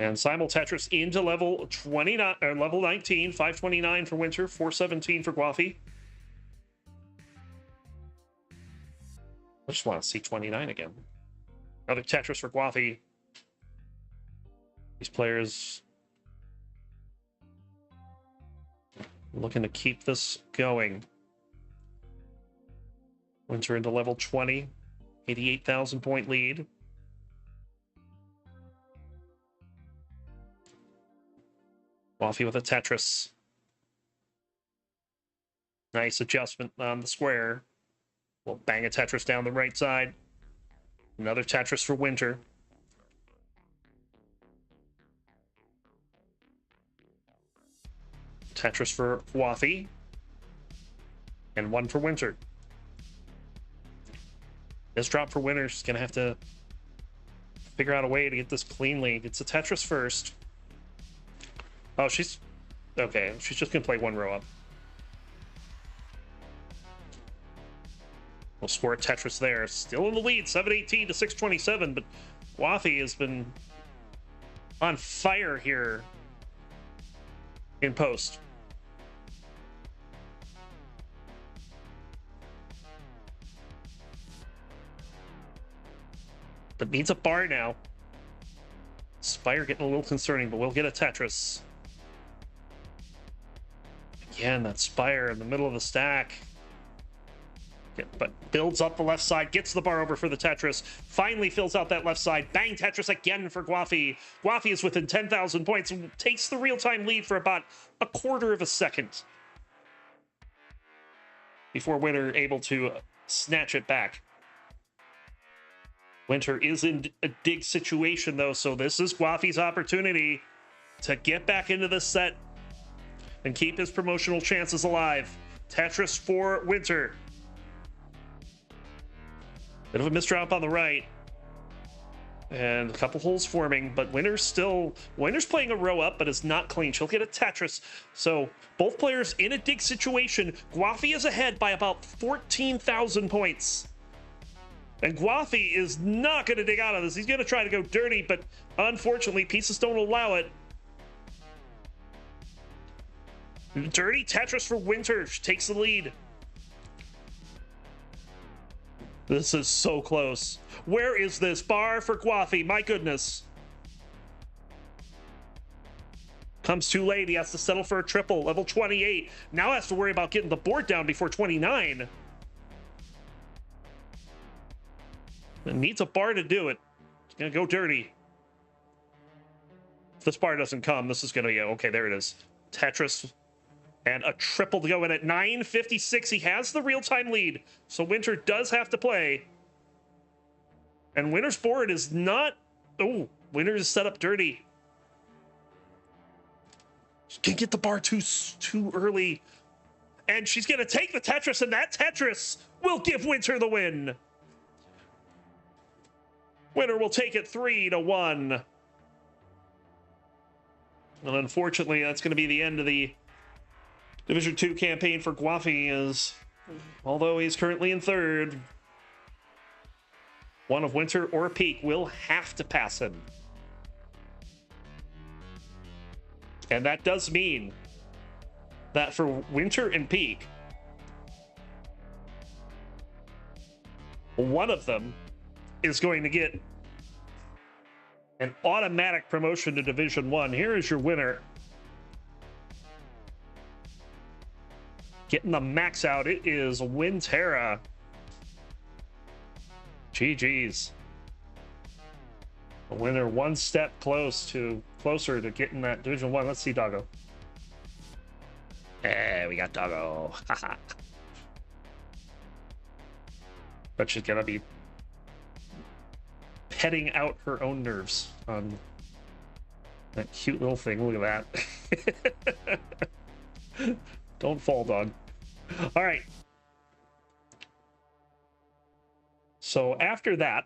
And simul Tetris into level 29, or level 19, 529 for Winter, 417 for GWAFEY. I just want to see 29 again. Another Tetris for GWAFEY. These players looking to keep this going. Winter into level 20, 88,000 point lead. GWAFEY with a Tetris. Nice adjustment on the square. We'll bang a Tetris down the right side. Another Tetris for Winter. Tetris for GWAFEY. And 1 for Winter. This drop for Winter is going to have to figure out a way to get this cleanly. It's a Tetris first. Oh, she's... okay, she's just going to play 1 row up. We'll score a Tetris there. Still in the lead, 718 to 627, but GWAFEY has been on fire here in post. But needs a bar now. Spire getting a little concerning, but we'll get a Tetris. Again, that Spire in the middle of the stack. But builds up the left side, gets the bar over for the Tetris, finally fills out that left side. Bang Tetris again for GWAFEY. GWAFEY is within 10,000 points and takes the real-time lead for about a quarter of a second before Winter able to snatch it back. Winter is in a dig situation, though, so this is GWAFEY's opportunity to get back into this set and keep his promotional chances alive. Tetris for Winter. Bit of a misdrop on the right. And a couple holes forming, but Winter's playing a row up, but it's not clean. She'll get a Tetris. So both players in a dig situation. GWAFEY is ahead by about 14,000 points. And GWAFEY is not going to dig out of this. He's going to try to go dirty, but unfortunately, pieces don't allow it. Dirty Tetris for Winter. She takes the lead. This is so close. Where is this bar for GWAFEY? My goodness. Comes too late. He has to settle for a triple. Level 28. Now has to worry about getting the board down before 29. It needs a bar to do it. It's going to go dirty. If this bar doesn't come, this is going to be... Okay, there it is. Tetris... And a triple to go in at 9:56. He has the real-time lead. So Winter does have to play. And Winter's board is not... Oh, Winter is set up dirty. She can't get the bar too early. And she's going to take the Tetris, and that Tetris will give Winter the win. Winter will take it 3-1. And unfortunately, that's going to be the end of the Division 2 campaign for GWAFEY, as although he's currently in third, one of Winter or Peak will have to pass him. And that does mean that for Winter and Peak, one of them is going to get an automatic promotion to Division 1. Here is your winner. Getting the max out, it is WINTERRA. GG's. The winner one step closer to getting that Division 1. Let's see Doggo. Hey, we got Doggo. But she's gonna be petting out her own nerves on that cute little thing. Look at that. Don't fall, dog. All right. So after that,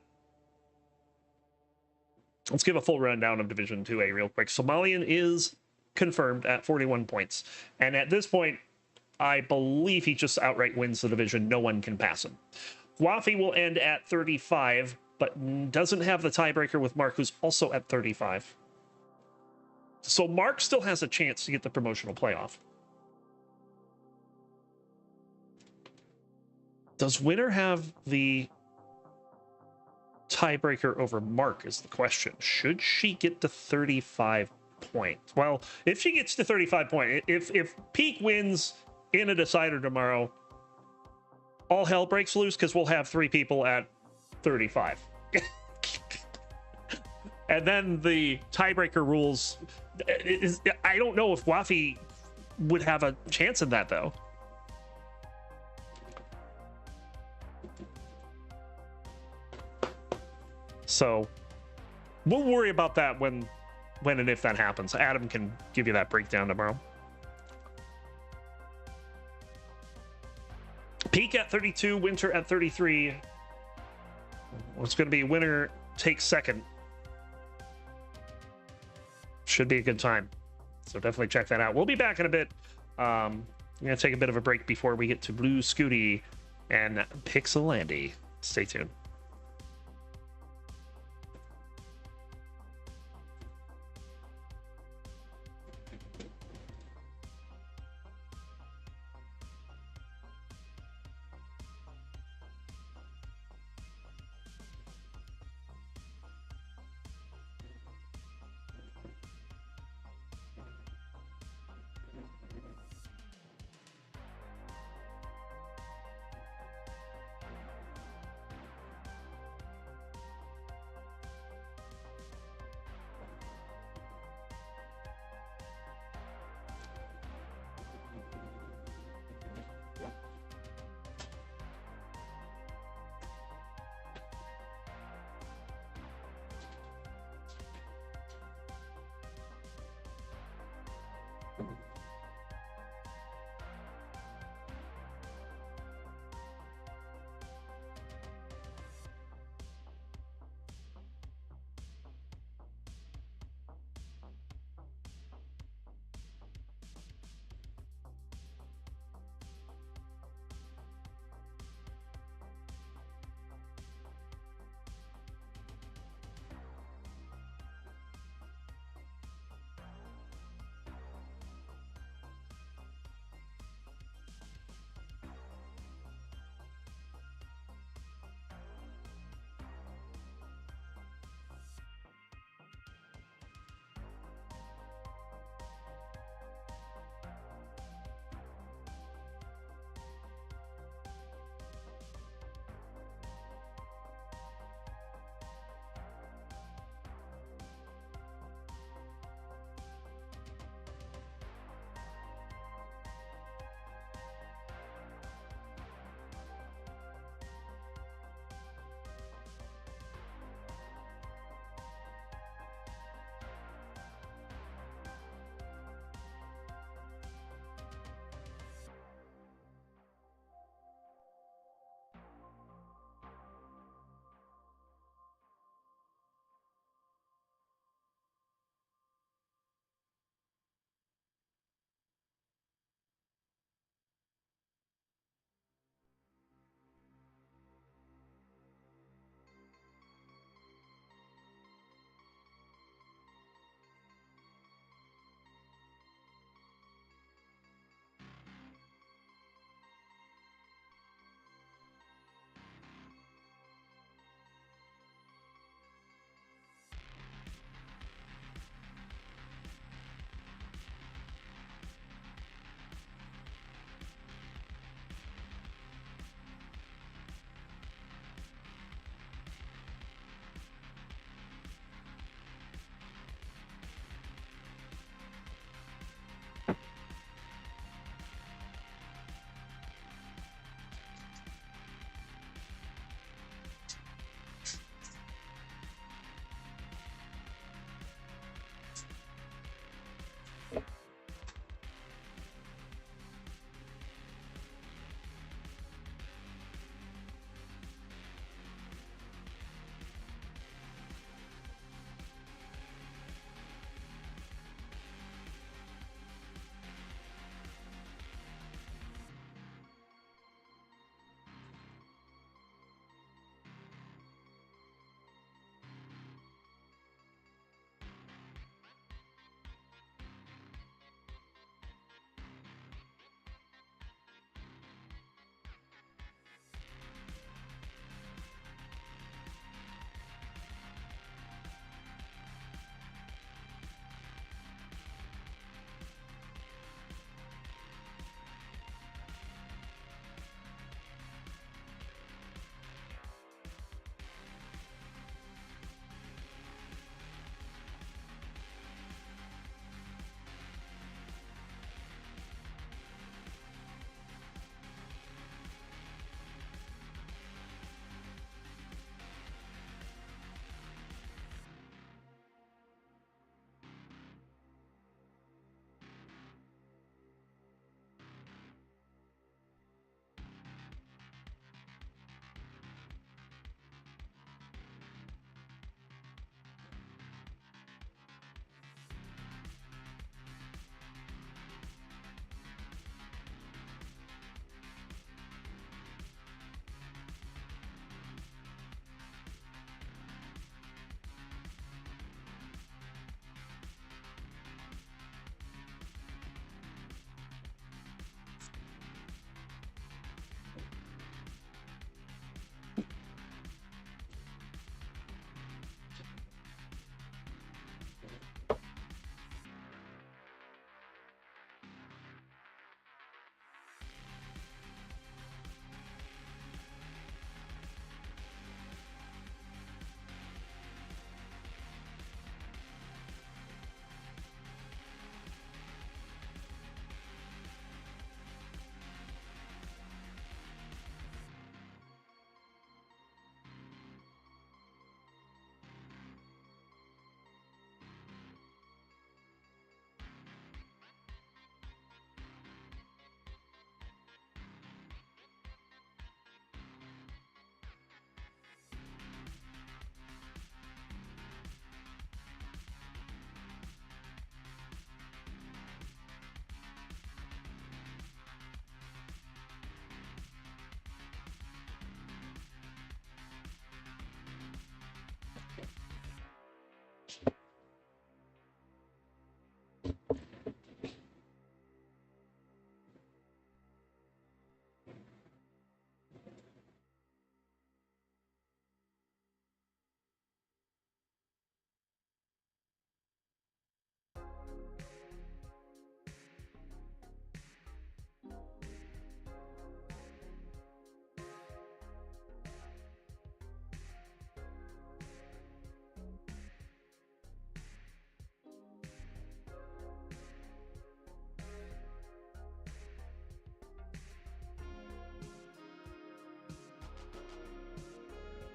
let's give a full rundown of Division 2A real quick. Somalian is confirmed at 41 points. And at this point, I believe he just outright wins the division. No one can pass him. GWAFEY will end at 35, but doesn't have the tiebreaker with Mark, who's also at 35. So Mark still has a chance to get the promotional playoff. Does Winter have the tiebreaker over Mark is the question. Should she get to 35 points? Well, if she gets to 35 points, if Peak wins in a decider tomorrow, all hell breaks loose because we'll have 3 people at 35. And then the tiebreaker rules. I don't know if GWAFEY would have a chance in that, though. So we'll worry about that when and if that happens. Adam can give you that breakdown tomorrow. Peak at 32, Winter at 33. It's going to be Winter takes second. Should be a good time. So definitely check that out. We'll be back in a bit. I'm going to take a bit of a break before we get to Blue Scooty and Pixelandy. Stay tuned.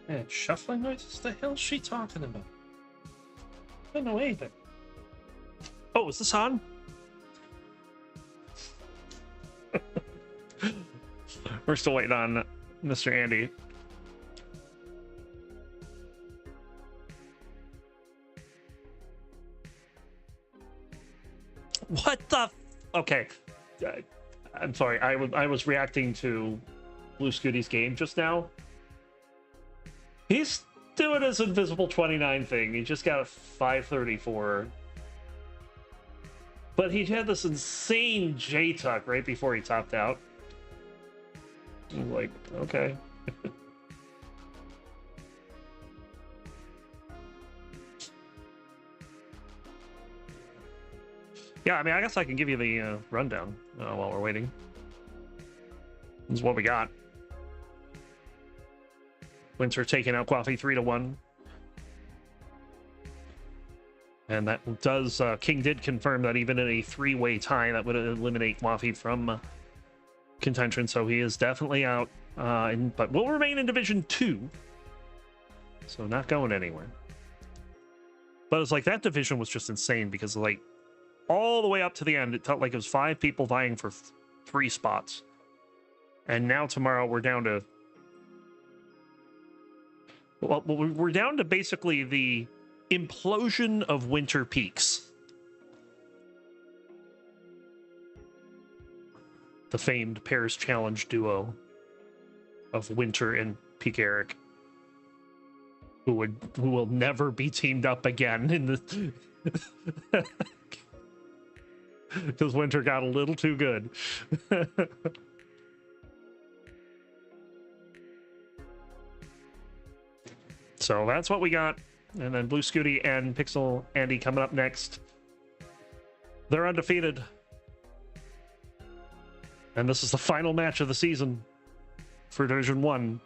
Man, shuffling noises? The hell's she talking about? I don't know anything. Oh, is this on? We're still waiting on Mr. Andy. What the? Okay, I'm sorry. I was reacting to Blue Scooty's game just now. He's doing his invisible 29 thing. He just got a 534. But he had this insane J-tuck right before he topped out. I'm like, okay. Yeah, I mean, I guess I can give you the rundown while we're waiting. This is what we got. Winter taking out GWAFEY 3-1. And that does, King did confirm that even in a three-way tie, that would eliminate GWAFEY from contention, so he is definitely out, but will remain in Division 2, so not going anywhere. But it's like, that division was just insane, because like, all the way up to the end, it felt like it was 5 people vying for 3 spots. And now tomorrow, we're down to... Well, we're down to basically the implosion of Winter Peaks. The famed Pairs Challenge duo of Winter and Peak Eric, who will never be teamed up again in the because Winter got a little too good. So that's what we got. And then Blue Scooty and Pixel Andy coming up next. They're undefeated. And this is the final match of the season for Division 1.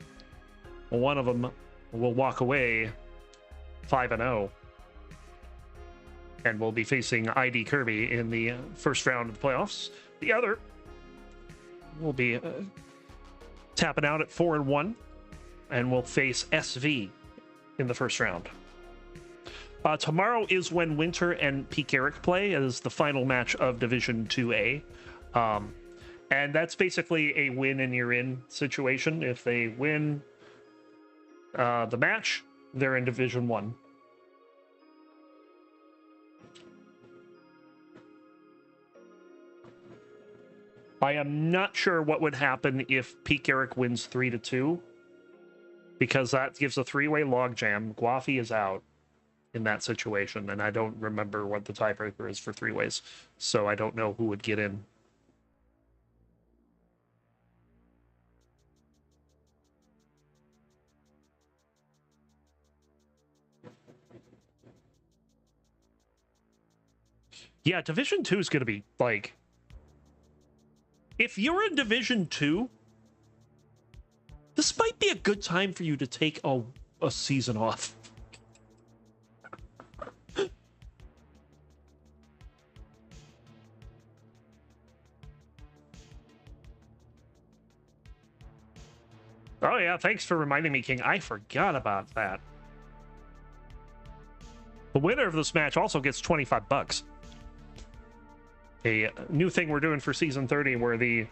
One of them will walk away 5-0. And will be facing ID Kirby in the first round of the playoffs. The other will be tapping out at 4-1. And will face SV in the first round. Tomorrow is when Winter and Peak Eric play as the final match of Division 2A. And that's basically a win and you're in situation. If they win the match, they're in Division 1. I am not sure what would happen if Peak Eric wins 3-2, because that gives a 3-way logjam. GWAFEY is out in that situation, and I don't remember what the tiebreaker is for 3 ways, so I don't know who would get in. Yeah, Division 2 is going to be, like... If you're in Division 2, this might be a good time for you to take a season off. Oh yeah, thanks for reminding me, King. I forgot about that. The winner of this match also gets $25. A new thing we're doing for Season 30, where the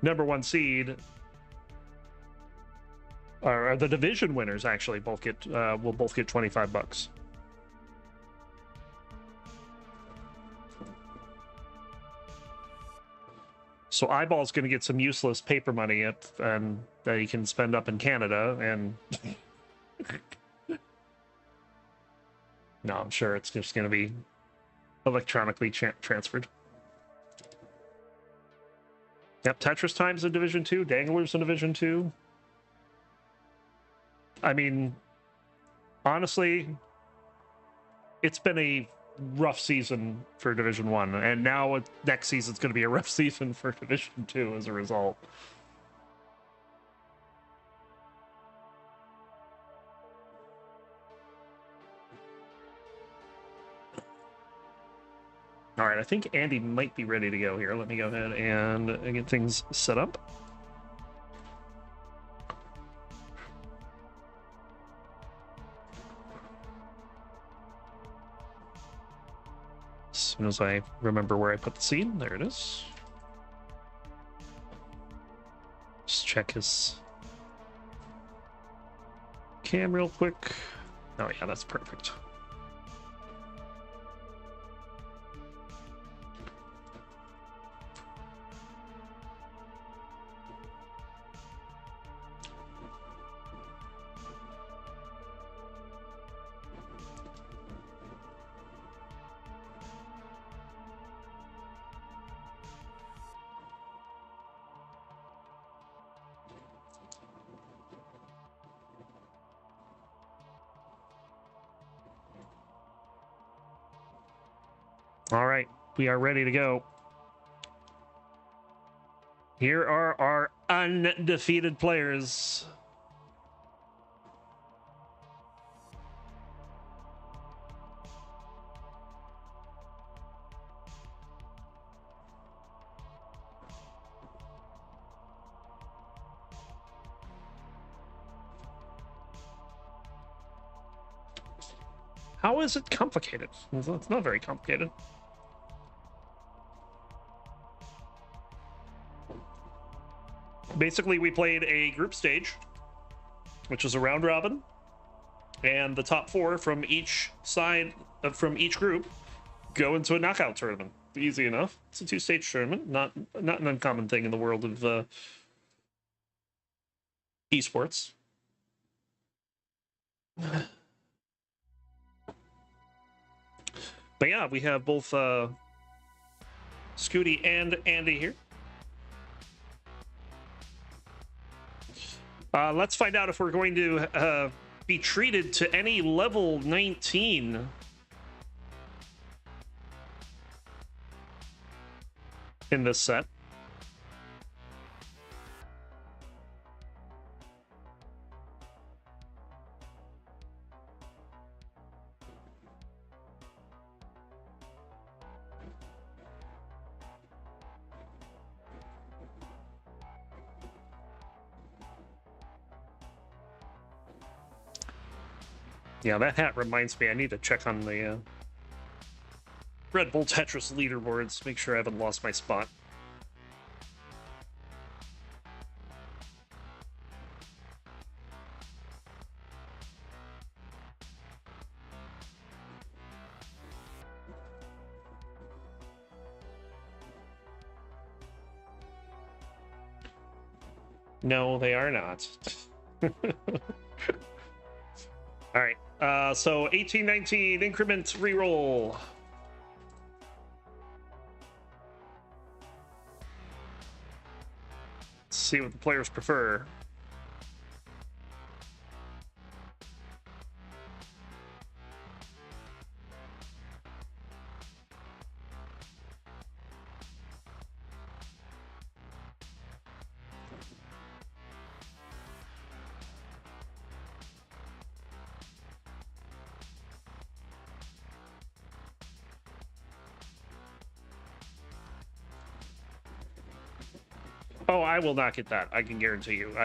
#1 seed, or the division winners actually both get will both get $25. So Eyeball's going to get some useless paper money and that he can spend up in Canada, and no, I'm sure it's just going to be electronically transferred. Yep, Tetris Time's in Division 2, Dangler's in Division 2. I mean, honestly, it's been a rough season for Division 1, and now next season's going to be a rough season for Division 2 as a result. All right, I think Andy might be ready to go here. Let me go ahead and get things set up. soon as I remember where I put the seed. There it is. Just check his cam real quick. Oh yeah, that's perfect. All right, we are ready to go. Here are our undefeated players. How is it complicated? It's not very complicated. Basically, we played a group stage, which is a round robin, and the top 4 from each side, from each group, go into a knockout tournament. Easy enough. It's a 2-stage tournament, not an uncommon thing in the world of esports. But yeah, we have both SCUTI and Andy here. Let's find out if we're going to be treated to any level 19 in this set. Yeah, that hat reminds me I need to check on the Red Bull Tetris leaderboards, make sure I haven't lost my spot. No, they are not. All right, so 1819 increment reroll. Let's see what the players prefer. Oh, I will not get that. I can guarantee you.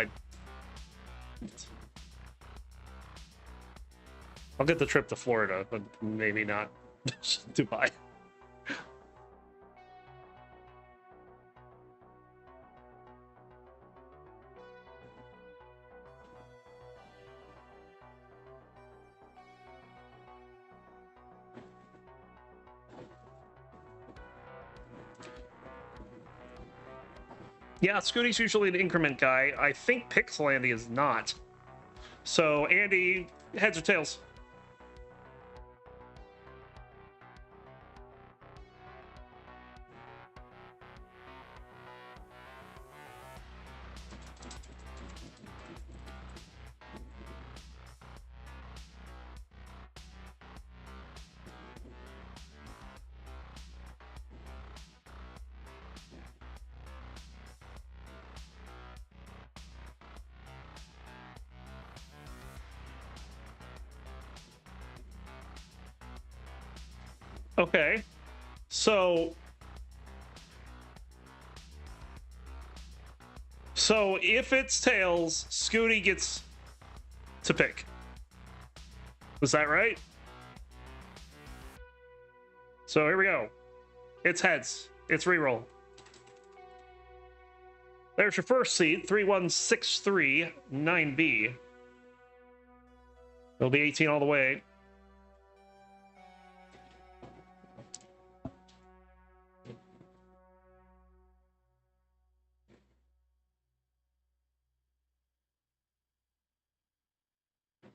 I'll get the trip to Florida, but maybe not Dubai. Yeah, SCUTI's usually the increment guy. I think Pixel Andy is not. So, Andy, heads or tails? Okay, so if it's tails, SCUTI gets to pick. Was that right? So here we go. It's heads. It's reroll. There's your first seed, 3163 9B. It'll be 18 all the way.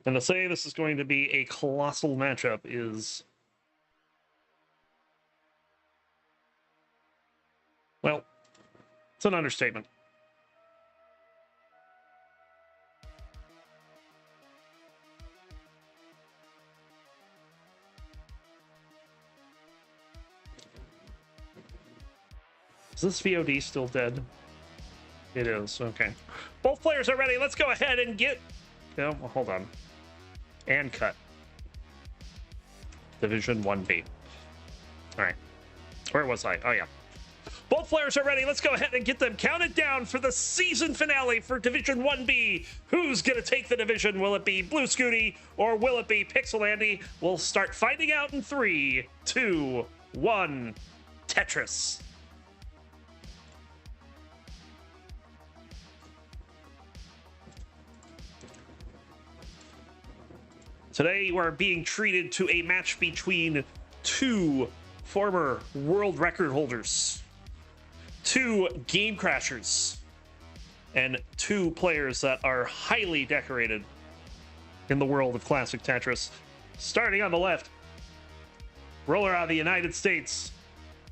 And to say this is going to be a colossal matchup is... well, it's an understatement. Is this VOD still dead? It is, okay. Both players are ready. Let's go ahead and get... no, well, hold on. And cut. Division 1B. All right. Where was I? Oh, yeah. Both players are ready. Let's go ahead and get them counted down for the season finale for Division 1B. Who's going to take the division? Will it be Blue Scooty or will it be Pixel Andy? We'll start finding out in 3, 2, 1. Tetris. Today, we're being treated to a match between two former world record holders, two game crashers, and two players that are highly decorated in the world of classic Tetris. Starting on the left, roller out of the United States,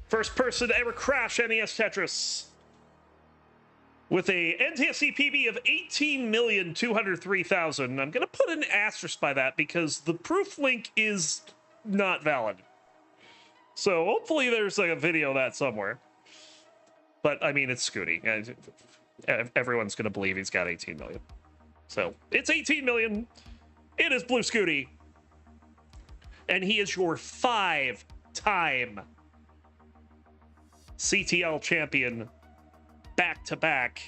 first person to ever crash NES Tetris, with a NTSC PB of 18,203,000. I'm going to put an asterisk by that because the proof link is not valid. So hopefully there's like a video of that somewhere. But I mean, it's SCUTI. Everyone's going to believe he's got 18 million. So it's 18 million. It is Blue SCUTI. And he is your 5-time CTL champion. Back-to-back,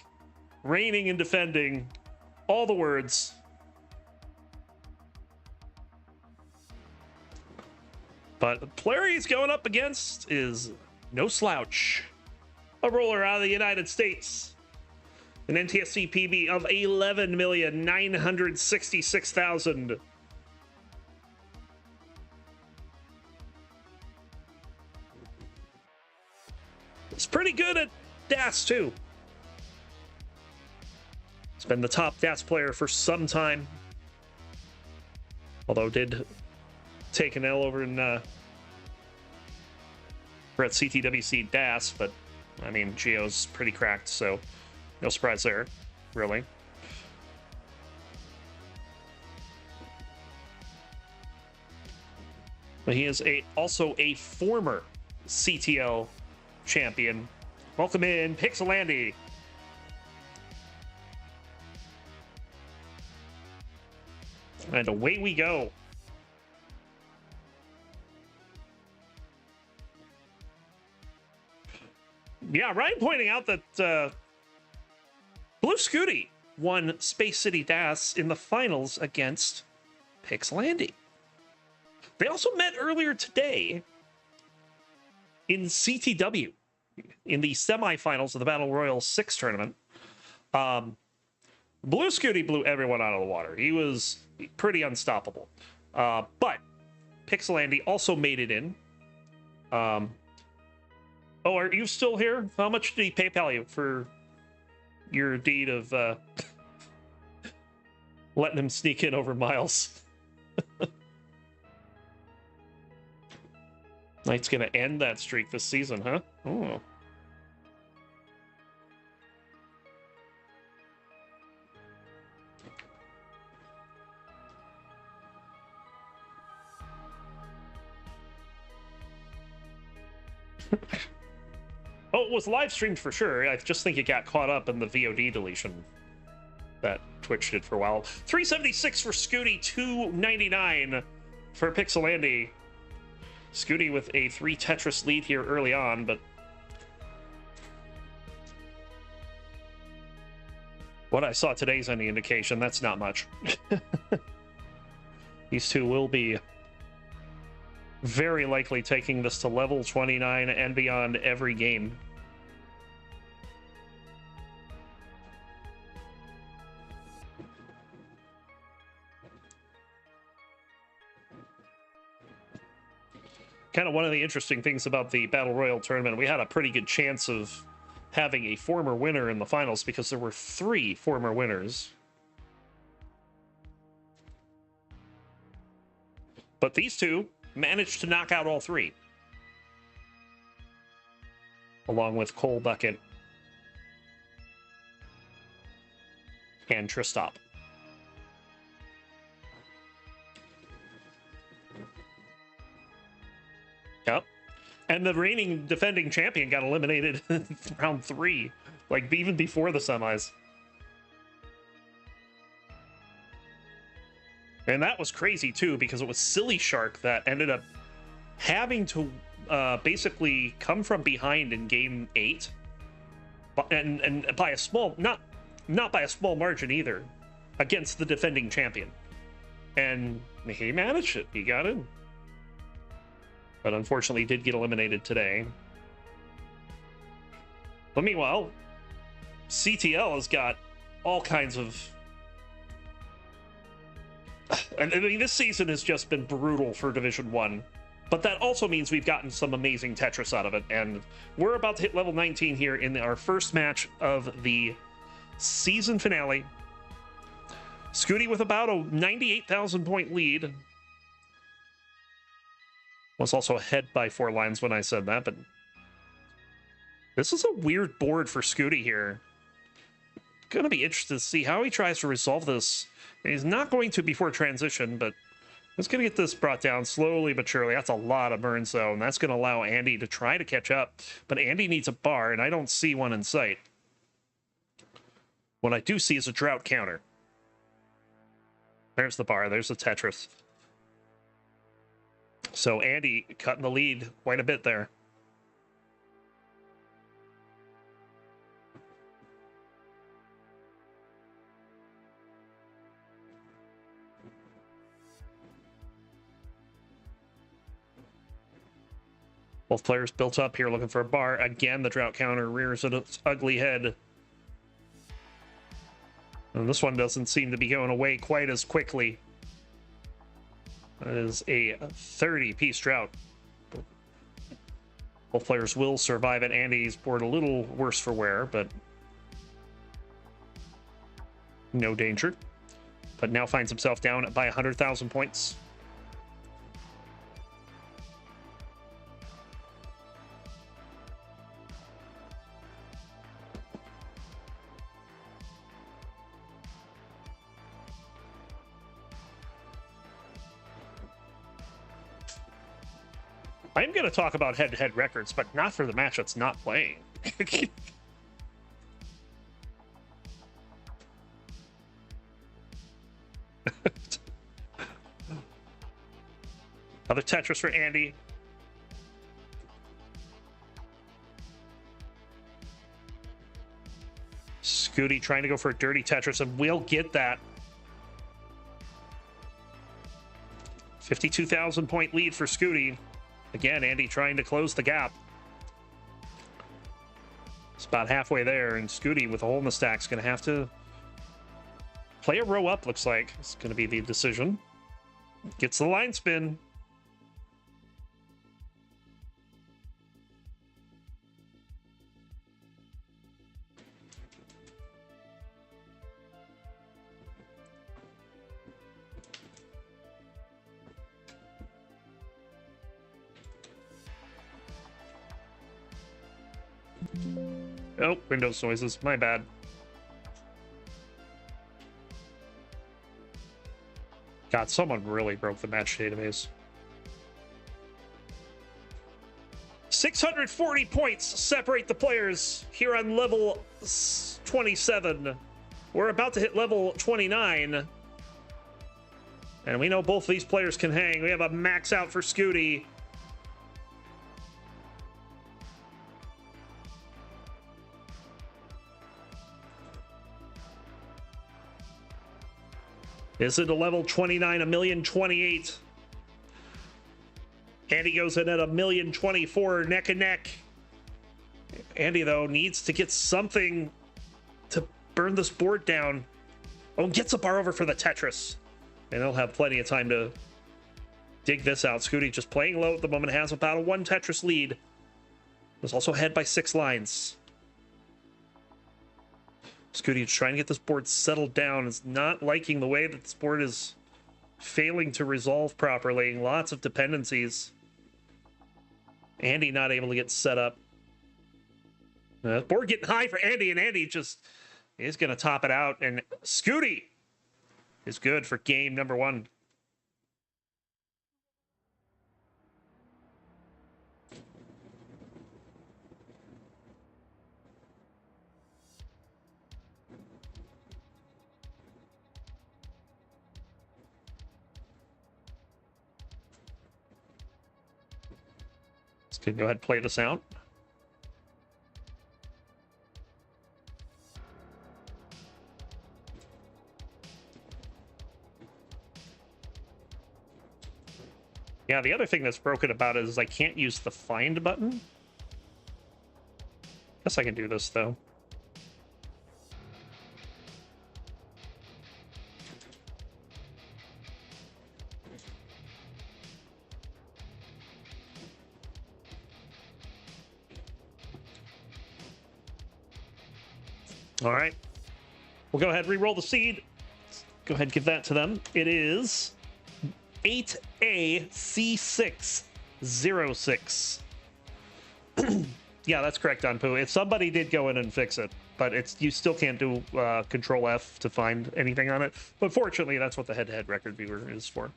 reigning and defending, all the words. But the player he's going up against is no slouch. A roller out of the United States. An NTSC PB of 11,966,000. It's pretty good at DAS too. He's been the top DAS player for some time. Although did take an L over in for at CTWC DAS, but I mean Geo's pretty cracked, so no surprise there, really. But he is also a former CTL champion. Welcome in, Pixel Andy. And away we go. Yeah, Ryan pointing out that Blue SCUTI won Space City DAS in the finals against Pixel Andy. They also met earlier today in CTW. In the semifinals of the Battle Royal 6 tournament. Blue SCUTI blew everyone out of the water. He was pretty unstoppable. But Pixel Andy also made it in. Oh, are you still here? How much did he PayPal you for your deed of letting him sneak in over miles? Knight's gonna end that streak this season, huh? Oh. Oh, it was live streamed for sure. I just think it got caught up in the VOD deletion that Twitch did for a while. 376 for SCUTI, 299 for Pixel Andy. SCUTI with a 3 Tetris lead here early on, but what I saw today's any indication, that's not much. These two will be very likely taking this to level 29 and beyond every game. Kind of one of the interesting things about the Battle Royale tournament, we had a pretty good chance of having a former winner in the finals because there were 3 former winners. But these 2 managed to knock out all 3. Along with Cole Bucket and Tristop. Yep. And the reigning defending champion got eliminated in round 3, like even before the semis. And that was crazy too, because it was Silly Shark that ended up having to basically come from behind in game 8, and by a small, not by a small margin either, against the defending champion. And he managed it. He got in. But unfortunately did get eliminated today. But meanwhile, CTL has got all kinds of... I mean, this season has just been brutal for Division 1. But that also means we've gotten some amazing Tetris out of it. And we're about to hit level 19 here in our first match of the season finale. SCUTI with about a 98,000 point lead. Was also ahead by 4 lines when I said that, but this is a weird board for SCUTI here. Gonna be interested to see how he tries to resolve this. He's not going to before transition, but he's gonna get this brought down slowly but surely. That's a lot of burns though, and that's gonna allow Andy to try to catch up. But Andy needs a bar, and I don't see one in sight. What I do see is a drought counter. There's the bar, there's the Tetris. So Andy cutting the lead quite a bit there. Both players built up here looking for a bar. Again, the drought counter rears its ugly head. And this one doesn't seem to be going away quite as quickly. That is a 30-piece drought. Both players will survive it. Andy's board a little worse for wear, but no danger. But now finds himself down by 100,000 points. I'm going to talk about head-to-head records, but not for the match that's not playing. Another Tetris for Andy. SCUTI trying to go for a dirty Tetris, and we'll get that. 52,000 point lead for SCUTI. Again, Andy trying to close the gap. It's about halfway there, and SCUTI with a hole in the stack is going to have to play a row up, looks like. It's going to be the decision. Gets the line spin. Oh, Windows noises. My bad. God, someone really broke the match database. 640 points separate the players here on level 27. We're about to hit level 29. And we know both these players can hang. We have a max out for SCUTI. Is it a level 29, 1,028? Andy goes in at 1,024,000 neck and neck. Andy, though, needs to get something to burn this board down. Oh, gets a bar over for the Tetris. And they'll have plenty of time to dig this out. SCUTI just playing low at the moment, has about a 1 Tetris lead. Was also ahead by 6 lines. SCUTI is trying to get this board settled down. Is not liking the way that this board is failing to resolve properly. Lots of dependencies. Andy not able to get set up. Board getting high for Andy, and Andy just is going to top it out. And SCUTI is good for game number 1. Let's go ahead and play this out. Yeah, the other thing that's broken about it is I can't use the find button. Guess I can do this, though. All right. We'll go ahead and re-roll the seed. Let's go ahead and give that to them. It is 8AC606. Yeah, that's correct, Donpoo. If somebody did go in and fix it, but it's you still can't do Control F to find anything on it. But fortunately, that's what the head-to-head record viewer is for.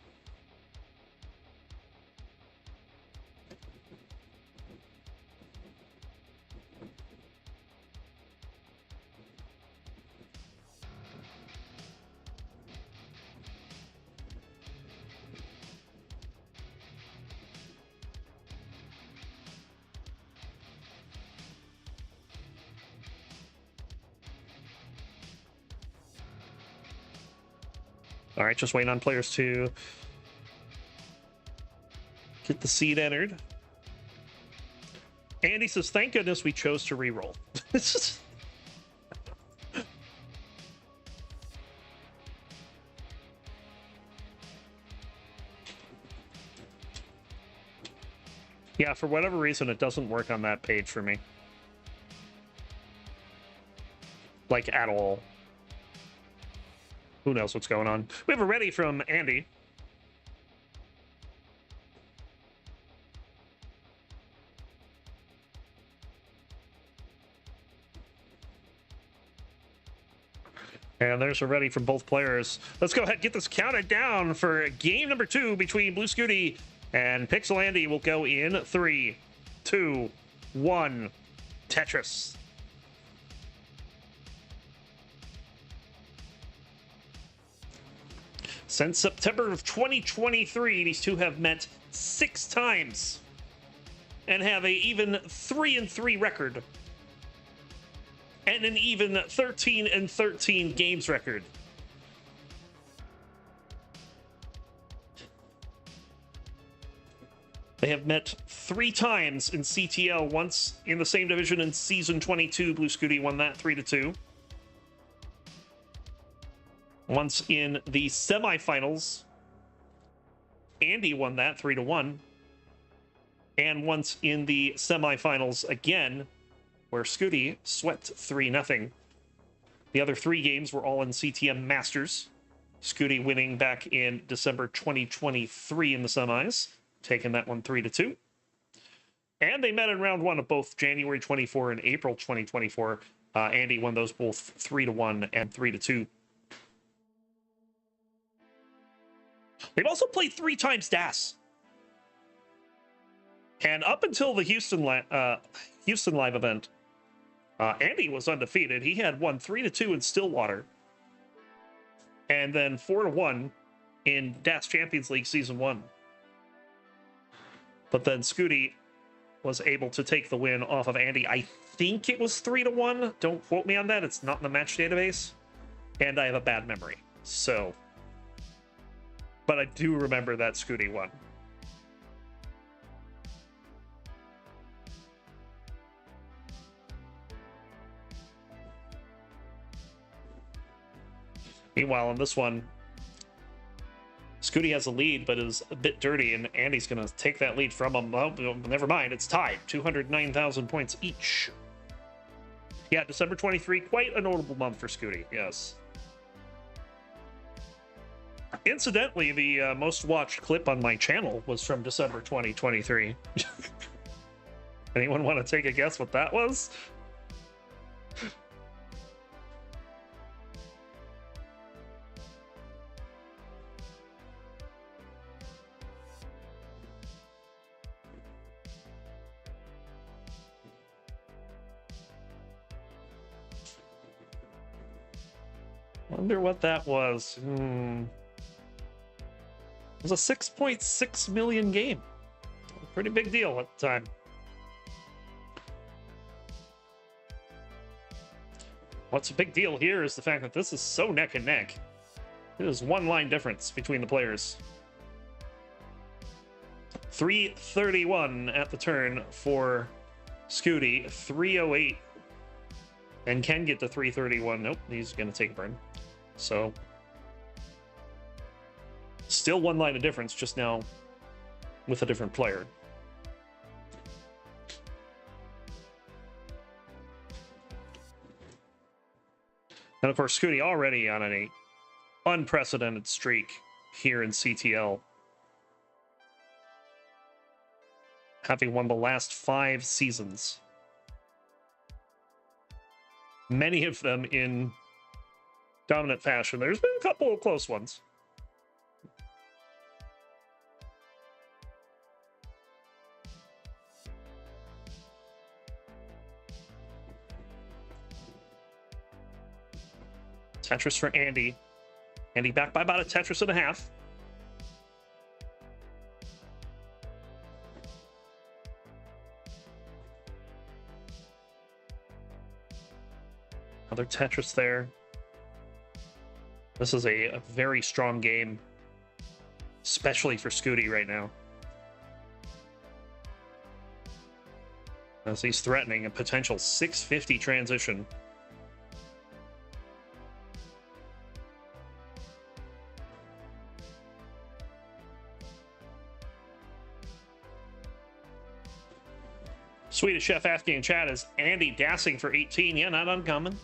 All right, just waiting on players to get the seed entered. Andy says, thank goodness we chose to re-roll. Yeah, for whatever reason, it doesn't work on that page for me. Like, at all. Who knows what's going on? We have a ready from Andy. And there's a ready from both players. Let's go ahead and get this counted down for game number 2 between Blue SCUTI and Pixel Andy. Will go in 3, 2, 1. Tetris. Since September of 2023, these two have met 6 times and have a even 3-3 record and an even 13-13 games record. They have met 3 times in CTL, once in the same division in Season 22. Blue SCUTI won that 3-2. Once in the semifinals, Andy won that 3-1. And once in the semifinals again, where SCUTI swept 3-0. The other 3 games were all in CTM Masters. SCUTI winning back in December 2023 in the semis, taking that one 3-2. And they met in round 1 of both January 24 and April 2024. Andy won those both 3-1 and 3-2. They've also played 3 times DAS. And up until the Houston Live event, Andy was undefeated. He had won 3-2 in Stillwater. And then 4-1 in DAS Champions League Season 1. But then SCUTI was able to take the win off of Andy. I think it was 3-1. Don't quote me on that. It's not in the match database. And I have a bad memory. So... but I do remember that SCUTI won. Meanwhile, in this one, SCUTI has a lead, but is a bit dirty, and Andy's going to take that lead from him. Oh, never mind, it's tied. 209,000 points each. Yeah, December 23, quite a notable month for SCUTI, yes. Incidentally, the most watched clip on my channel was from December 2023. Anyone want to take a guess what that was? Wonder what that was. It was a 6.6 million game. A pretty big deal at the time. What's a big deal here is the fact that this is so neck and neck. It is one line difference between the players. 331 at the turn for SCUTI. 308. And can get to 331. Nope, he's going to take a burn. So, still one line of difference, just now with a different player. And of course, SCUTI already on an unprecedented streak here in CTL, having won the last 5 seasons. Many of them in dominant fashion. There's been a couple of close ones. Tetris for Andy. Andy back by about a Tetris and a half. Another Tetris there. This is a very strong game, especially for SCUTI right now, as he's threatening a potential 650 transition. Swedish Chef asking in chat, is Andy dassing for 18? Yeah, not uncommon.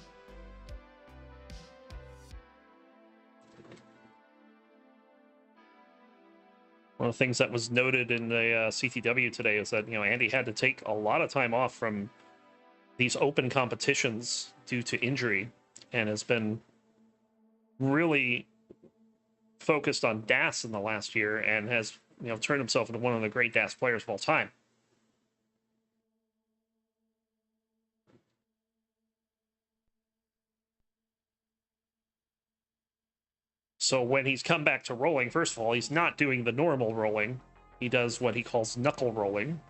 One of the things that was noted in the CTW today is that, you know, Andy had to take a lot of time off from these open competitions due to injury, and has been really focused on DAS in the last year, and has, you know, turned himself into one of the great DAS players of all time. So when he's come back to rolling, first of all, he's not doing the normal rolling. He does what he calls knuckle rolling.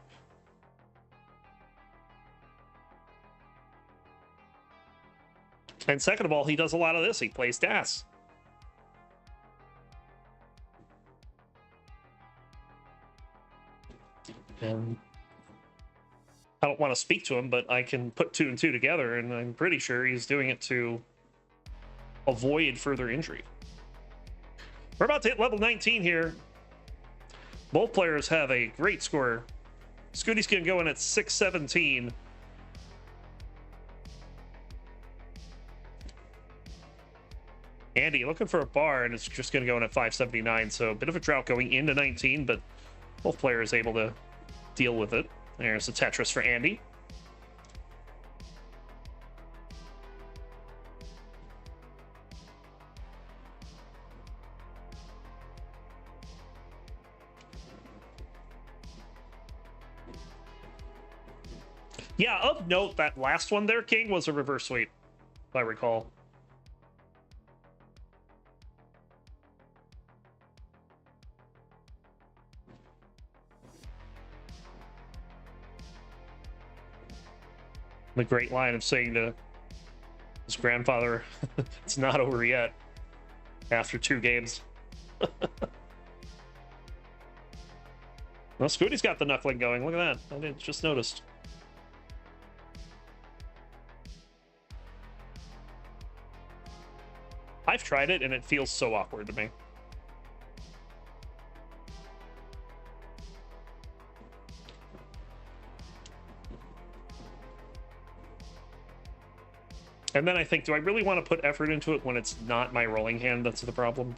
And second of all, he does a lot of this. He plays DAS. And I don't want to speak to him, but I can put 2 and 2 together, and I'm pretty sure he's doing it to avoid further injury. We're about to hit level 19 here. Both players have a great score. SCUTI's going to go in at 617. Andy looking for a bar, and it's just going to go in at 579. So a bit of a drought going into 19, but both players able to deal with it. There's the Tetris for Andy. Yeah, of note, that last one there, King, was a reverse sweep, if I recall. The great line of saying to his grandfather, it's not over yet, after 2 games. Well, SCUTI's got the knuckling going. Look at that. I didn't just noticed. I've tried it, and it feels so awkward to me. And then I think, do I really want to put effort into it when it's not my rolling hand that's the problem?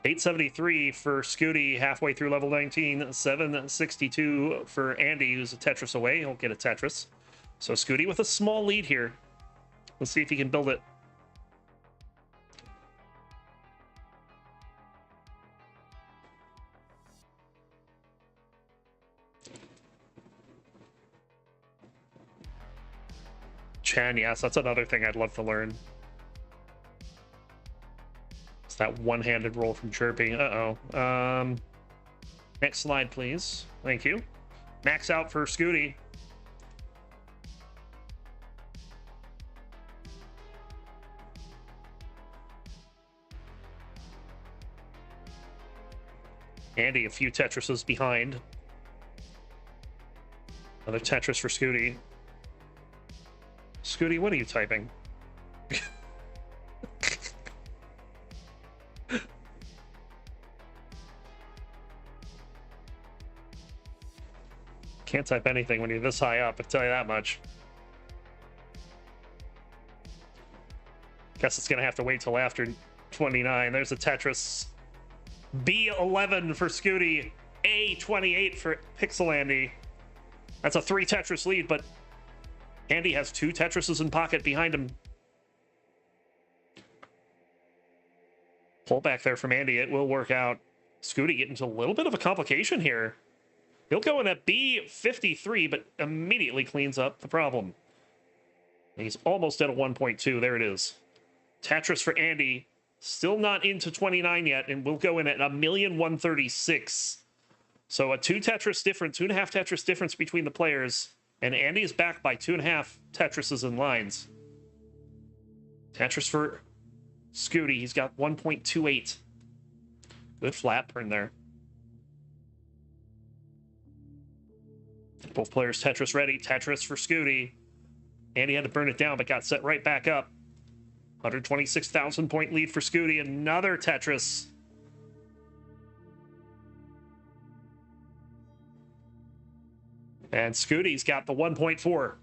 $873 for Scooty, halfway through level 19. $762 for Andy, who's a Tetris away. He'll get a Tetris. So Scooty with a small lead here. Let's see if he can build it. Chen, yes, that's another thing I'd love to learn. It's that one-handed roll from Chirpy. Uh-oh. Next slide, please. Thank you. Max out for Scooty. Andy, a few Tetrises behind. Another Tetris for Scooty. Scooty, what are you typing? Can't type anything when you're this high up, I'll tell you that much. Guess it's gonna have to wait till after 29. There's a Tetris. B11 for Scooty. A28 for Pixel Andy. That's a 3 Tetris lead, but Andy has 2 Tetrises in pocket behind him. Pull back there from Andy. It will work out. Scooty getting into a little bit of a complication here. He'll go in at B53, but immediately cleans up the problem. He's almost at a 1.2. There it is. Tetris for Andy. Still not into 29 yet, and we'll go in at 1,136,000. So a 2 Tetris difference, 2.5 Tetris difference between the players. And Andy is back by 2.5 Tetrises and lines. Tetris for Scooty. He's got 1.28. Good flat burn there. Both players Tetris ready. Tetris for Scooty. Andy had to burn it down, but got set right back up. 126,000 point lead for Scooty. Another Tetris. And Scooty's got the 1.4.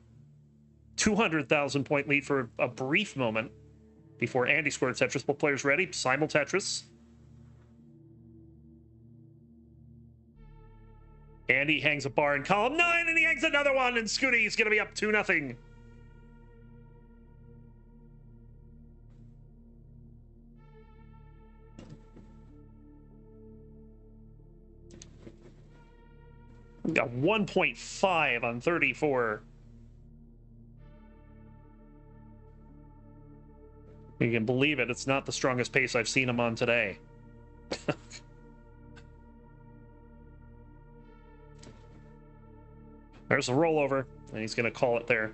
200,000 point lead for a brief moment before Andy scored Tetris. Both players ready. Simul Tetris. Andy hangs a bar in column 9, and he hangs another one, and Scooty's going to be up 2-0. Got 1.5 on 34. You can believe it. It's not the strongest pace I've seen him on today. There's a rollover, and he's going to call it there.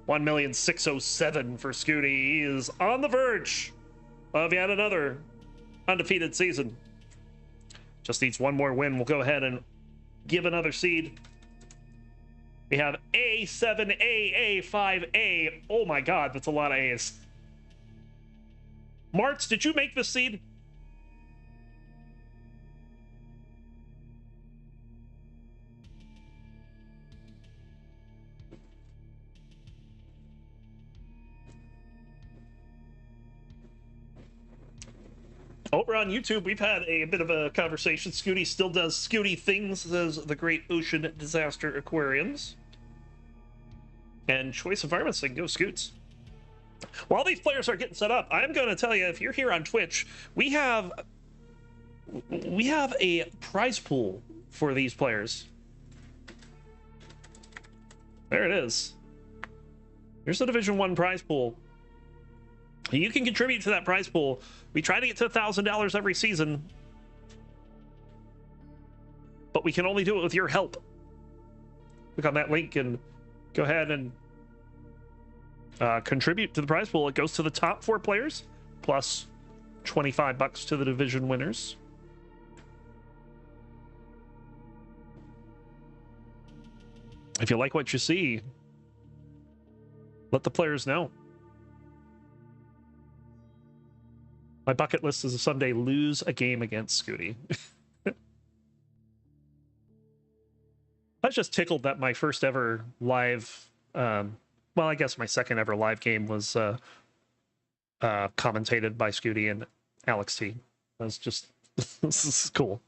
1,607,000 for Scooty. He is on the verge of yet another undefeated season. Just needs one more win. We'll go ahead and give another seed. We have A7A, A5A. Oh my god, that's a lot of A's. Martz, did you make this seed? Over on YouTube, we've had a bit of a conversation. Scooty still does Scooty things, says the Great Ocean Disaster Aquariums. And Choice Environments saying, go Scoots. While these players are getting set up, I'm going to tell you, if you're here on Twitch, we have a prize pool for these players. There it is. Here's the Division 1 prize pool. You can contribute to that prize pool. We try to get to $1,000 every season, but we can only do it with your help. Click on that link and go ahead and contribute to the prize pool. It goes to the top 4 players, plus $25 to the division winners. If you like what you see, Let the players know. My bucket list is to someday lose a game against SCUTI. I was just tickled that my first ever live, well, I guess my second ever live game was commentated by SCUTI and Alex T. That was just, this is cool.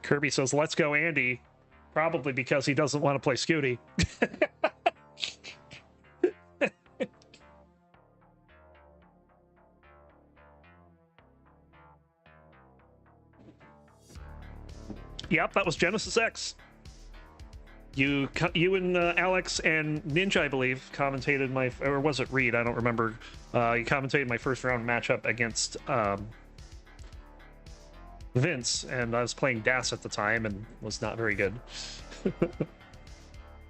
Kirby says, let's go, Andy. Probably because he doesn't want to play SCUTI. Yep, that was Genesis X. You and Alex and Ninja, I believe, commentated my, or was it Reed? I don't remember. You commentated my first round matchup against Vince, and I was playing DAS at the time and was not very good.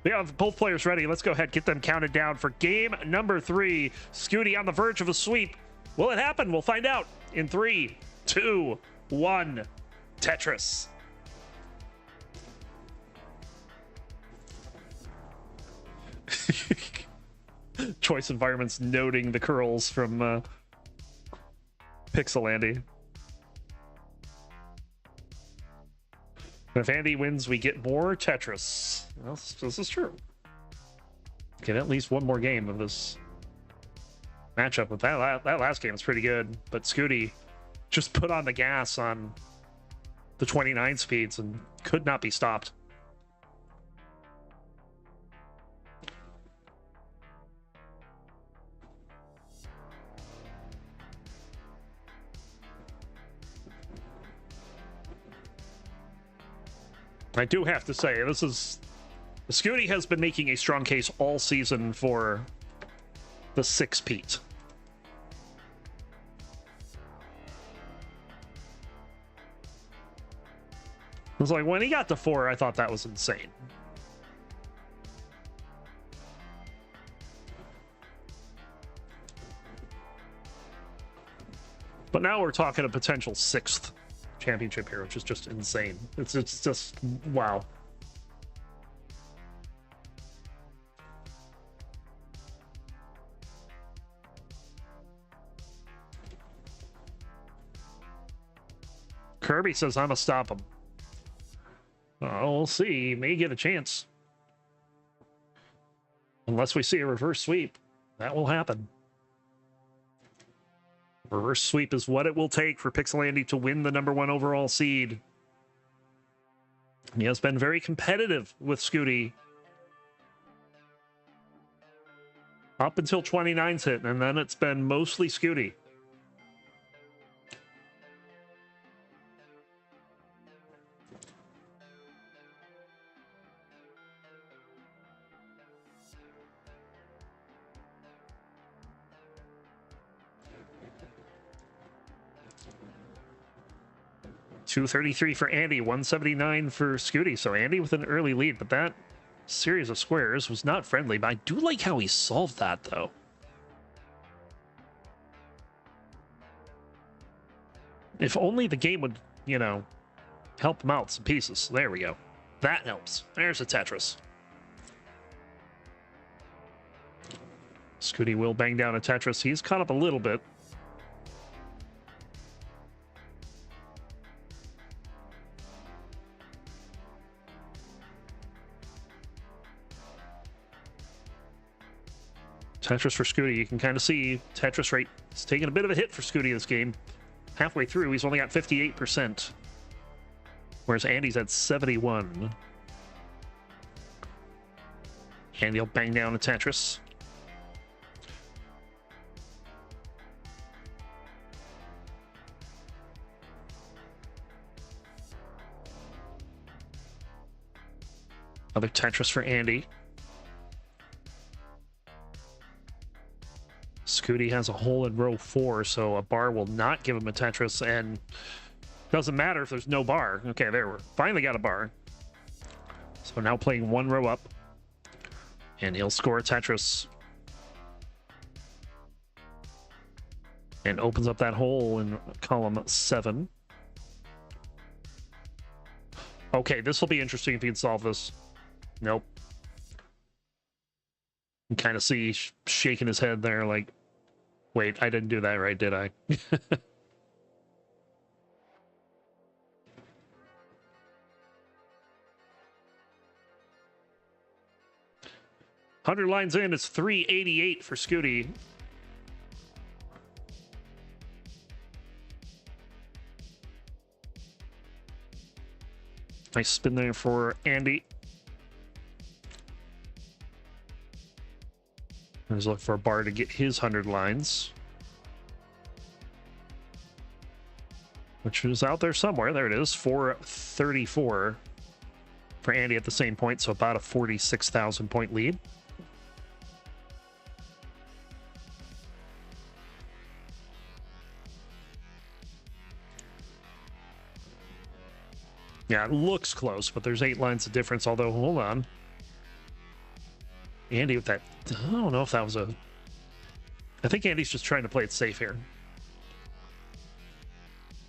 Yeah, both players ready. Let's go ahead, get them counted down for game number 3. SCUTI on the verge of a sweep. Will it happen? We'll find out in 3, 2, 1. Tetris. Choice Environments noting the curls from Pixel Andy. If Andy wins, we get more Tetris. Well, this is true. Get at least one more game of this matchup. But that last game was pretty good. But SCUTI just put on the gas on the 29 speeds and could not be stopped. I do have to say, SCUTI has been making a strong case all season for the 6-peat. It was like, when he got to 4, I thought that was insane. But now we're talking a potential 6th championship here, which is just insane. It's just wow. Kirby says I'm gonna stop him. Oh, we'll see. He may get a chance. Unless we see a reverse sweep. That will happen. Reverse sweep is what it will take for Pixel Andy to win the #1 overall seed. He has been very competitive with SCUTI up until 29's hit, and then it's been mostly SCUTI. $233 for Andy, 179 for SCUTI. So Andy with an early lead, but that series of squares was not friendly. But I do like how he solved that, though. If only the game would, you know, help him out some pieces. There we go. That helps. There's a Tetris. SCUTI will bang down a Tetris. He's caught up a little bit. Tetris for SCUTI. You can kind of see Tetris rate is taking a bit of a hit for SCUTI this game. Halfway through, he's only got 58%. Whereas Andy's at 71. Andy will bang down a Tetris. Another Tetris for Andy. SCUTI has a hole in row 4, so a bar will not give him a Tetris, and doesn't matter if there's no bar. Okay, there we finally got a bar. So now playing one row up, and he'll score a Tetris. And opens up that hole in column 7. Okay, this will be interesting if he can solve this. Nope. You kind of see shaking his head there like, wait, I didn't do that right, did I? 100 lines in, it's 388 for SCUTI. Nice spin there for Andy. He's looking for a bar to get his 100 lines. Which is out there somewhere. There it is, 434 for Andy at the same point, so about a 46,000 point lead. Yeah, it looks close, but there's 8 lines of difference, although, hold on. Andy with that, I don't know if that was a... I think Andy's just trying to play it safe here. And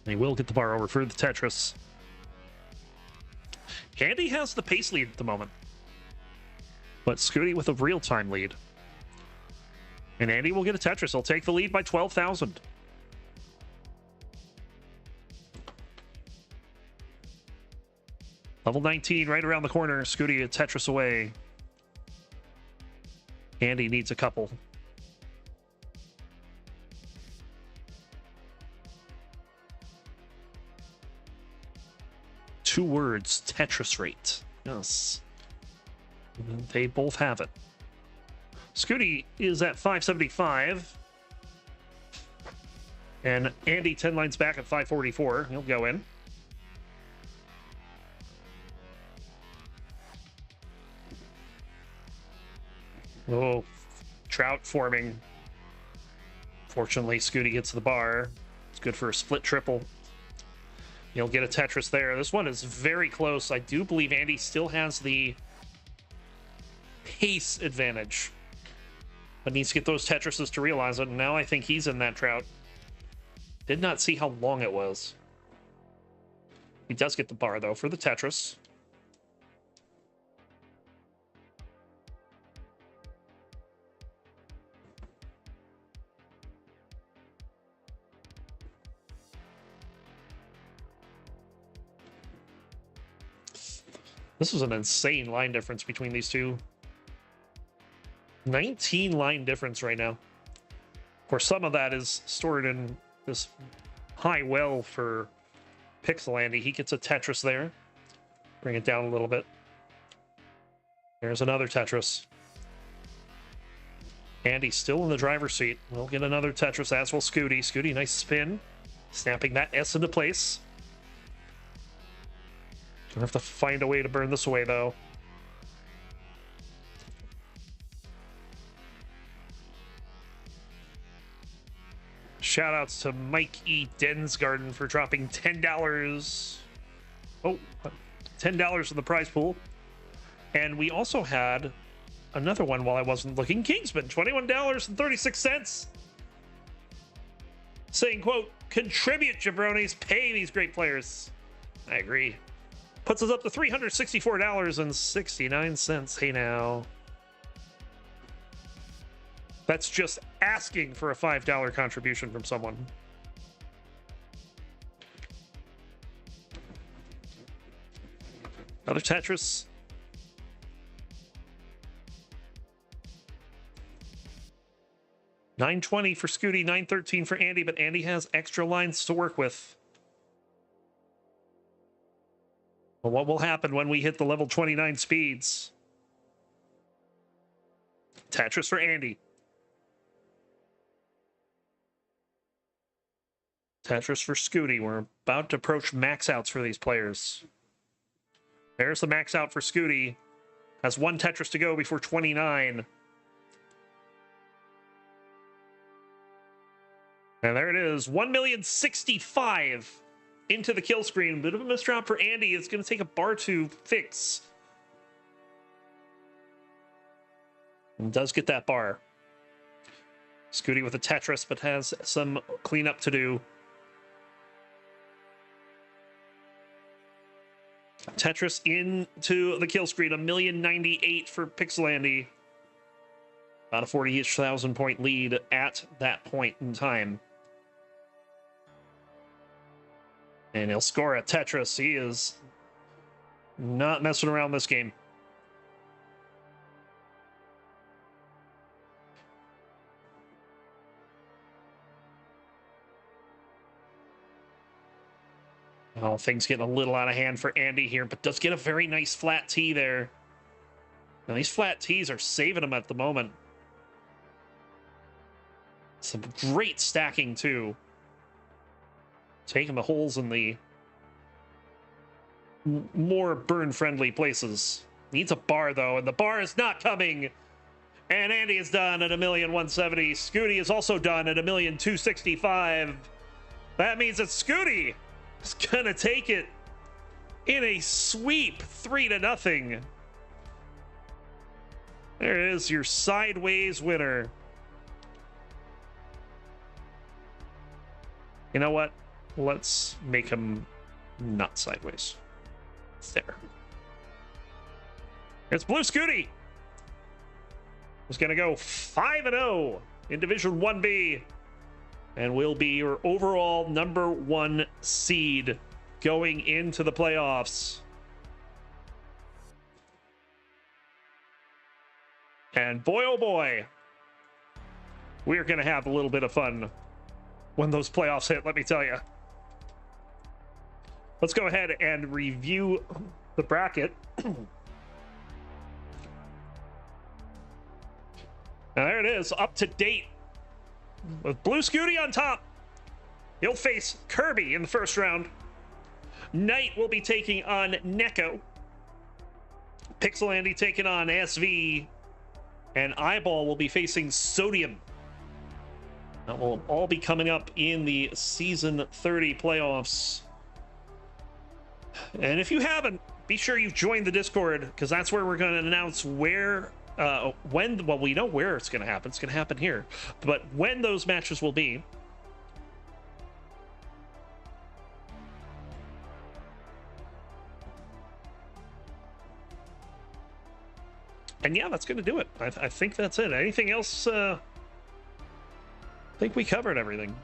he will get the bar over for the Tetris. Andy has the pace lead at the moment, but SCUTI with a real-time lead. And Andy will get a Tetris. He'll take the lead by 12,000. Level 19 right around the corner. SCUTI a Tetris away. Andy needs a couple. Two words, Tetris rate. Yes. They both have it. SCUTI is at 575. And Andy 10 lines back at 544. He'll go in. Oh, trout forming. Fortunately, SCUTI gets the bar. It's good for a split triple. You'll get a Tetris there. This one is very close. I do believe Andy still has the pace advantage, but needs to get those Tetrises to realize it. And now I think he's in that trout. Did not see how long it was. He does get the bar, though, for the Tetris. This is an insane line difference between these two. 19 line difference right now. Of course, some of that is stored in this high well for Pixel Andy. He gets a Tetris there. Bring it down a little bit. There's another Tetris. Andy's still in the driver's seat. We'll get another Tetris, as will SCUTI. SCUTI, nice spin. Snapping that S into place. Gonna have to find a way to burn this away, though. Shoutouts to Mike E. Densgarden for dropping $10. Oh, $10 in the prize pool. And we also had another one while I wasn't looking. Kingsman, $21.36. Saying, quote, contribute, jabronis, pay these great players. I agree. Puts us up to $364.69. Hey now. That's just asking for a $5 contribution from someone. Another Tetris. $9.20 for SCUTI, $9.13 for Andy, but Andy has extra lines to work with. Well, what will happen when we hit the level 29 speeds? Tetris for Andy. Tetris for SCUTI. We're about to approach max outs for these players. There's the max out for SCUTI. Has one Tetris to go before 29. And there it is. 1,065,000 into the kill screen. Bit of a misdrop for Andy. It's going to take a bar to fix. And does get that bar. SCUTI with a Tetris, but has some cleanup to do. Tetris into the kill screen. 1,098,000 for Pixelandy. About a 40,000 point lead at that point in time. And he'll score at Tetris. He is not messing around this game. Oh, things getting a little out of hand for Andy here, but does get a very nice flat tee there. Now, these flat tees are saving him at the moment. Some great stacking, too. Taking the holes in the more burn-friendly places. Needs a bar, though, and the bar is not coming. And Andy is done at 1,170,000. SCUTI is also done at 1,265,000. That means that SCUTI is going to take it in a sweep, 3-0. There is your sideways winner. You know what? Let's make him not sideways. There. It's Blue SCUTI. He's going to go 5-0 in Division 1B. And will be your overall #1 seed going into the playoffs. And boy, oh boy, we're going to have a little bit of fun when those playoffs hit, let me tell you. Let's go ahead and review the bracket. Now, there it is, up to date. With Blue SCUTI on top. He'll face Kirby in the first round. Knight will be taking on Neko. Pixelandy taking on SV. And Eyeball will be facing Sodium. That will all be coming up in the Season 30 playoffs. And if you haven't, be sure you've joined the Discord, because that's where we're going to announce where... when, well, we know where it's going to happen. It's going to happen here. But when those matches will be. And yeah, that's going to do it. I think that's it. Anything else? I think we covered everything.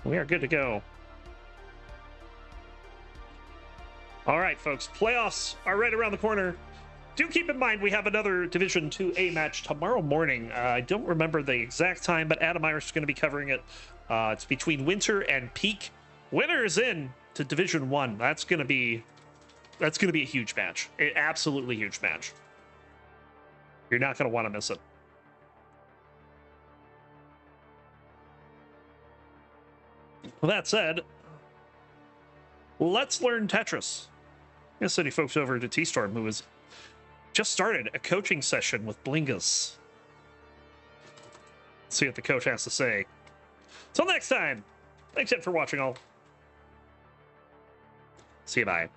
We are good to go. All right, folks. Playoffs are right around the corner. Do keep in mind we have another Division 2A match tomorrow morning. I don't remember the exact time, but Adam Irish is going to be covering it. It's between Winter and Peak. Winter is in to Division 1. That's going to be a huge match. An absolutely huge match. You're not going to want to miss it. With that said, let's learn Tetris. I'm going to send you folks over to T-Storm, who is just started a coaching session with Blingus. See what the coach has to say. Till next time, thanks for watching all. See you, bye.